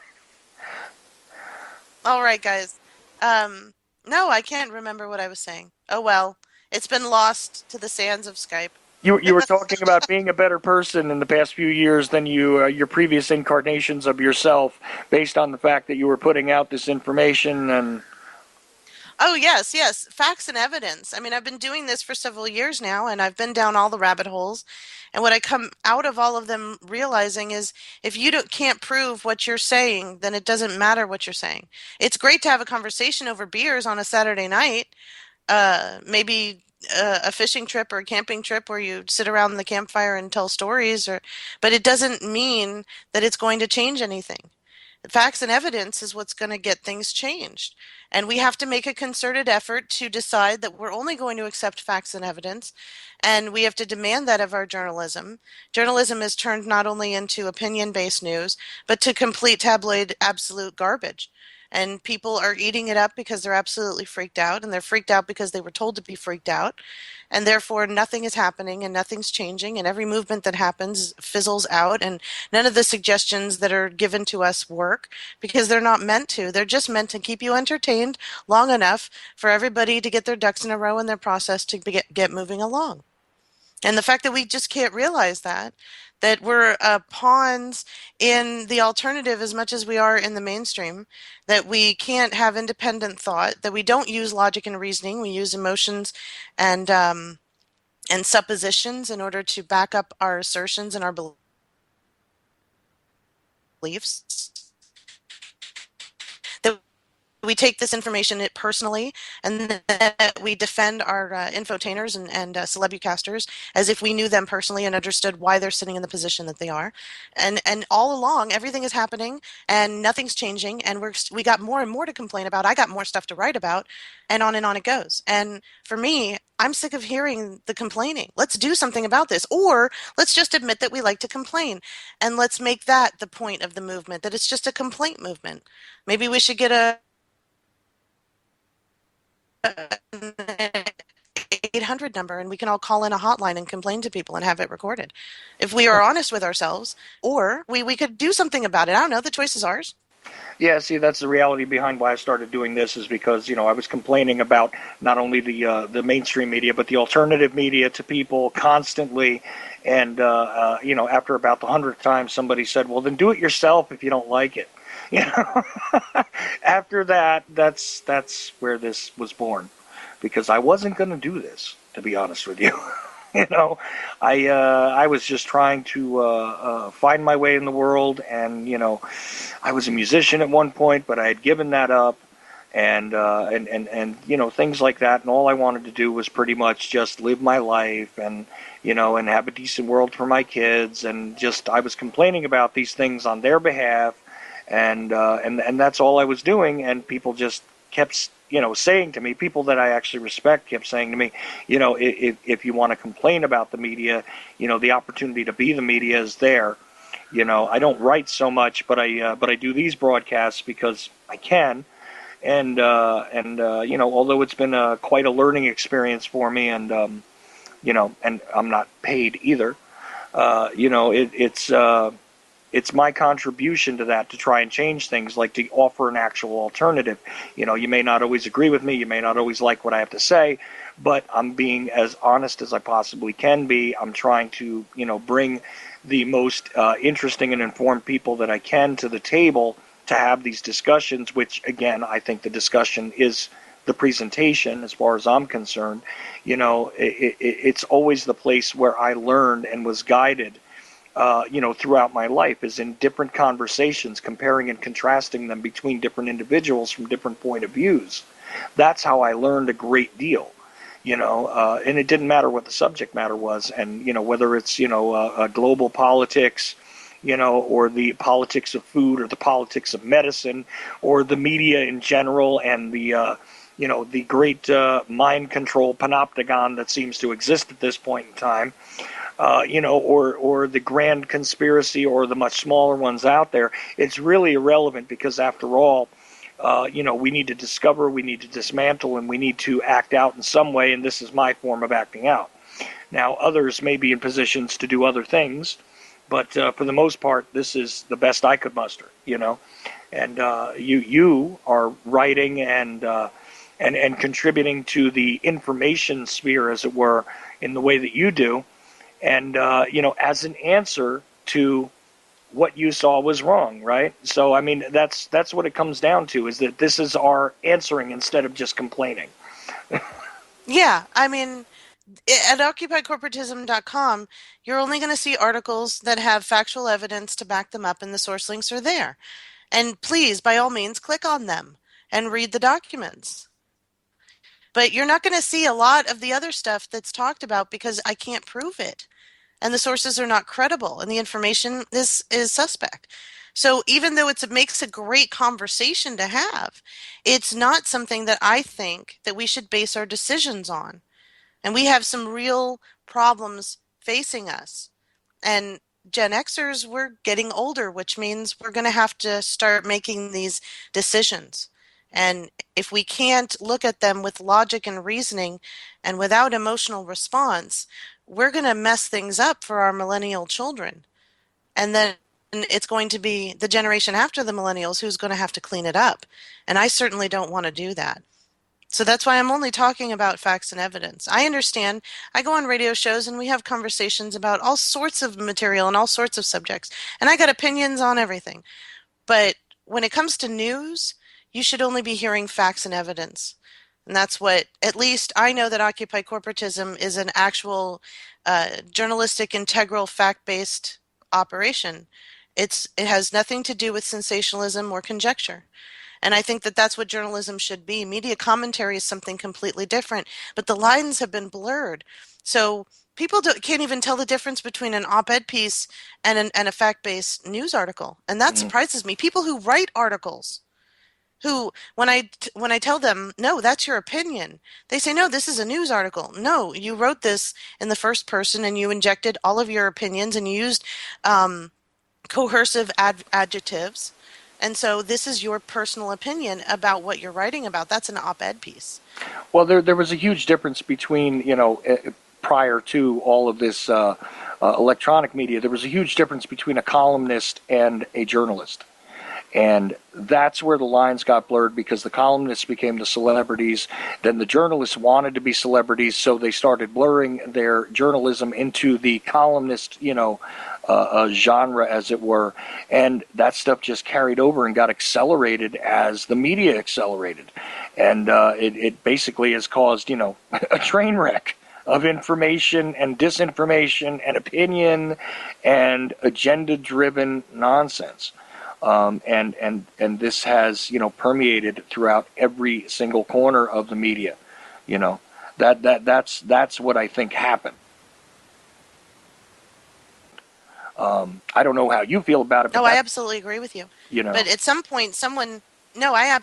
All right, guys. Um, no, I can't remember what I was saying. Oh well, it's been lost to the sands of Skype. You were talking about being a better person in the past few years than your previous incarnations of yourself, based on the fact that you were putting out this information and Oh, yes, yes. Facts and evidence. I mean, I've been doing this for several years now, and I've been down all the rabbit holes. And what I come out of all of them realizing is if you can't prove what you're saying, then it doesn't matter what you're saying. It's great to have a conversation over beers on a Saturday night, maybe a fishing trip or a camping trip where you sit around the campfire and tell stories, but it doesn't mean that it's going to change anything. Facts and evidence is what's going to get things changed. And we have to make a concerted effort to decide that we're only going to accept facts and evidence. And we have to demand that of our journalism. Journalism is turned not only into opinion based news, but to complete tabloid absolute garbage. and people are eating it up because they're absolutely freaked out, and they're freaked out because they were told to be freaked out, and therefore nothing is happening and nothing's changing, and every movement that happens fizzles out, and none of the suggestions that are given to us work because they're not meant to. They're just meant to keep you entertained long enough for everybody to get their ducks in a row in their process to get moving along. And the fact that we just can't realize that we're pawns in the alternative as much as we are in the mainstream, that we can't have independent thought, that we don't use logic and reasoning, we use emotions and and suppositions in order to back up our assertions and our beliefs. That we take this information personally, and that we defend our infotainers and celebucasters as if we knew them personally and understood why they're sitting in the position that they are. And all along, everything is happening and nothing's changing, and we got more and more to complain about. I got more stuff to write about, and on it goes. And for me, I'm sick of hearing the complaining. Let's do something about this, or let's just admit that we like to complain, and let's make that the point of the movement, that it's just a complaint movement. Maybe we should get a 800 number and we can all call in a hotline and complain to people and have it recorded. If we are honest with ourselves, or we could do something about it. I don't know. The choice is ours. Yeah, see, that's the reality behind why I started doing this is because I was complaining about not only the mainstream media but the alternative media to people constantly, and after about the 100th time, somebody said, "Well, then do it yourself if you don't like it." You know, after that, that's where this was born, because I wasn't going to do this, to be honest with you. you know, I was just trying to find my way in the world, and I was a musician at one point, but I had given that up, and things like that. And all I wanted to do was pretty much just live my life, and have a decent world for my kids, and just I was complaining about these things on their behalf, and that's all I was doing. And people just kept saying to me, people that I actually respect kept saying to me, if you want to complain about the media, the opportunity to be the media is there. I don't write so much, but I do these broadcasts because I can, and although it's been quite a learning experience for me, and I'm not paid either. It's my contribution to that to try and change things, like to offer an actual alternative. You may not always agree with me, you may not always like what I have to say, but I'm being as honest as I possibly can be. I'm trying to, bring the most interesting and informed people that I can to the table to have these discussions, which, again, I think the discussion is the presentation as far as I'm concerned. It's always the place where I learned and was guided throughout my life, is in different conversations, comparing and contrasting them between different individuals from different point of views. That's how I learned a great deal. And it didn't matter what the subject matter was, and whether it's global politics, or the politics of food, or the politics of medicine, or the media in general, and the great mind control panopticon that seems to exist at this point in time, or the grand conspiracy, or the much smaller ones out there. It's really irrelevant, because after all, we need to discover, we need to dismantle, and we need to act out in some way, and this is my form of acting out. Now, others may be in positions to do other things, but for the most part, this is the best I could muster, And you are writing and contributing to the information sphere, as it were, in the way that you do, and as an answer to what you saw was wrong, right? So I mean, that's what it comes down to, is that this is our answering instead of just complaining. Yeah, I mean, at OccupyCorporatism.com, you're only going to see articles that have factual evidence to back them up, and the source links are there. And please, by all means, click on them and read the documents. But you're not going to see a lot of the other stuff that's talked about because I can't prove it. And the sources are not credible, and the information is suspect. So even though it makes a great conversation to have, it's not something that I think that we should base our decisions on. And we have some real problems facing us. And Gen Xers, we're getting older, which means we're going to have to start making these decisions. And if we can't look at them with logic and reasoning and without emotional response, we're going to mess things up for our millennial children. And then it's going to be the generation after the millennials who's going to have to clean it up. And I certainly don't want to do that. So that's why I'm only talking about facts and evidence. I understand. I go on radio shows and we have conversations about all sorts of material and all sorts of subjects. And I got opinions on everything. But when it comes to news, you should only be hearing facts and evidence. And that's what, at least I know that Occupy Corporatism is an actual journalistic, integral, fact-based operation. It has nothing to do with sensationalism or conjecture. And I think that that's what journalism should be. Media commentary is something completely different, but the lines have been blurred. So people can't even tell the difference between an op-ed piece and a fact-based news article. And that Mm. surprises me. People who write articles, who, when I tell them, no, that's your opinion, they say, no, this is a news article. No, you wrote this in the first person and you injected all of your opinions and you used um, coercive adjectives. And so this is your personal opinion about what you're writing about. That's an op-ed piece. Well, there was a huge difference between, prior to all of this electronic media, there was a huge difference between a columnist and a journalist. And that's where the lines got blurred because the columnists became the celebrities. Then the journalists wanted to be celebrities, so they started blurring their journalism into the columnist, genre, as it were. And that stuff just carried over and got accelerated as the media accelerated. And it basically has caused, a train wreck of information and disinformation and opinion and agenda driven nonsense. And this has permeated throughout every single corner of the media. You know that's what I think happened. I don't know how you feel about it, but Oh, I that absolutely agree with you. you know But at some point, someone, no, I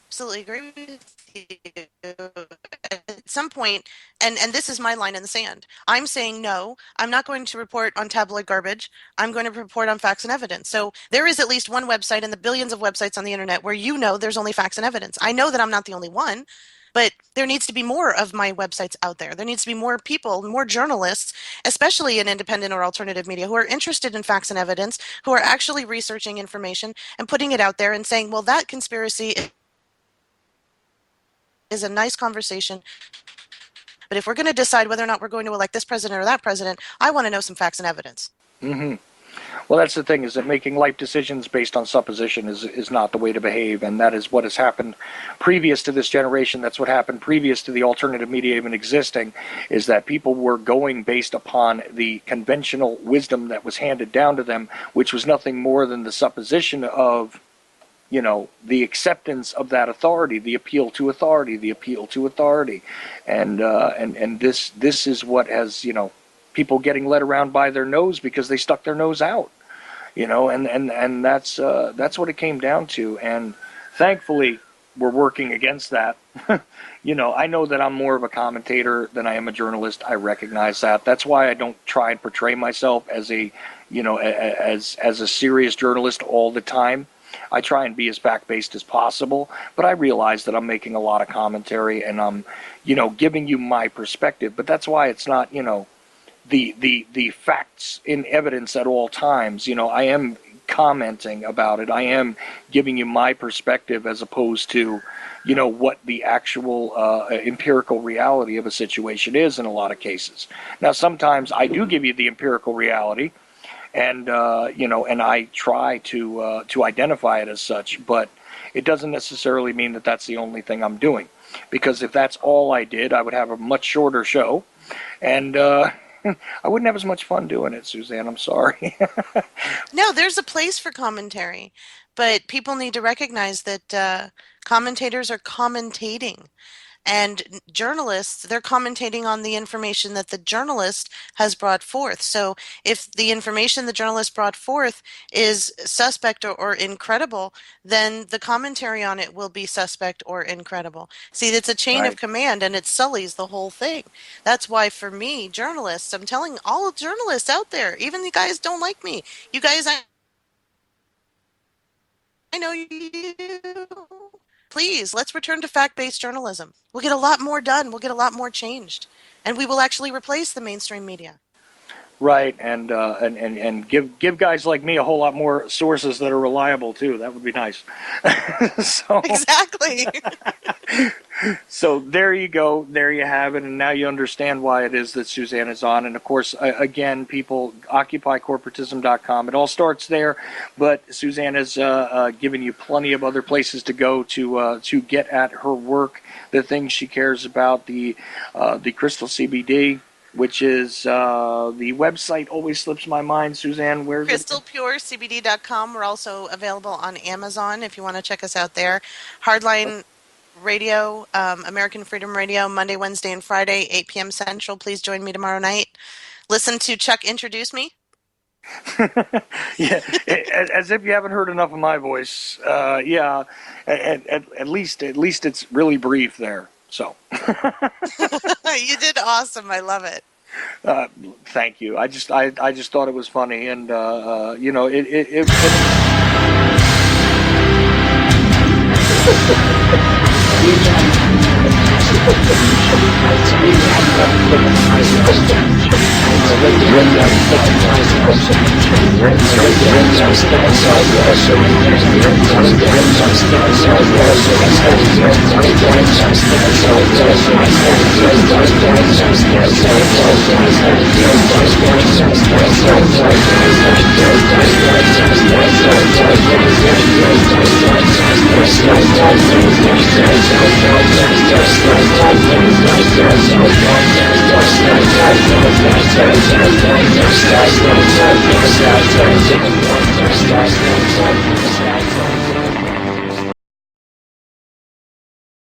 absolutely agree with you. At some point, and this is my line in the sand. I'm saying no, I'm not going to report on tabloid garbage. I'm going to report on facts and evidence. So there is at least one website in the billions of websites on the internet where there's only facts and evidence. I know that I'm not the only one, but there needs to be more of my websites out there. There needs to be more people, more journalists, especially in independent or alternative media, who are interested in facts and evidence, who are actually researching information and putting it out there and saying, well, that conspiracy is a nice conversation. But if we're going to decide whether or not we're going to elect this president or that president, I want to know some facts and evidence. hmm Well, that's the thing, is that making life decisions based on supposition is not the way to behave, and that is what has happened previous to this generation. That's what happened previous to the alternative media even existing, is that people were going based upon the conventional wisdom that was handed down to them, which was nothing more than the supposition of the acceptance of that authority, the appeal to authority, the appeal to authority. And this is what has people getting led around by their nose because they stuck their nose out. And that's what it came down to. And thankfully we're working against that. I know that I'm more of a commentator than I am a journalist. I recognize that. That's why I don't try and portray myself as as a serious journalist all the time. I try and be as fact-based as possible, but I realize that I'm making a lot of commentary and I'm, giving you my perspective. But that's why it's not, the facts in evidence at all times. I am commenting about it. I am giving you my perspective as opposed to, what the actual empirical reality of a situation is in a lot of cases. Now, sometimes I do give you the empirical reality, and and I try to identify it as such, but it doesn't necessarily mean that that's the only thing I'm doing, because if that's all I did, I would have a much shorter show, and I wouldn't have as much fun doing it, Suzanne. I'm sorry. No, there's a place for commentary, but people need to recognize that commentators are commentating. And journalists, they're commentating on the information that the journalist has brought forth. So if the information the journalist brought forth is suspect or incredible, then the commentary on it will be suspect or incredible. See, it's a chain of Right. command and it sullies the whole thing. That's why, for me, journalists, I'm telling all journalists out there, even the guys don't like me, you guys, I know you. Please, let's return to fact-based journalism. We'll get a lot more done. We'll get a lot more changed. And we will actually replace the mainstream media. Right, and give guys like me a whole lot more sources that are reliable too. That would be nice. so Exactly. so there you go, there you have it, and now you understand why it is that Suzanne is on. And of course, again, people, occupycorporatism.com. It all starts there, but Suzanne has given you plenty of other places to go to get at her work, the things she cares about, the crystal CBD, which is the website always slips my mind. Suzanne, where's it? CrystalPureCBD.com. We're also available on Amazon if you want to check us out there. Hardline Radio, American Freedom Radio, Monday, Wednesday, and Friday, 8 p.m. Central. Please join me tomorrow night. Listen to Chuck introduce me. Yeah, as if you haven't heard enough of my voice. Yeah, at least it's really brief there. So You did awesome. I love it. uh, thank you. I just thought it was funny, and you know it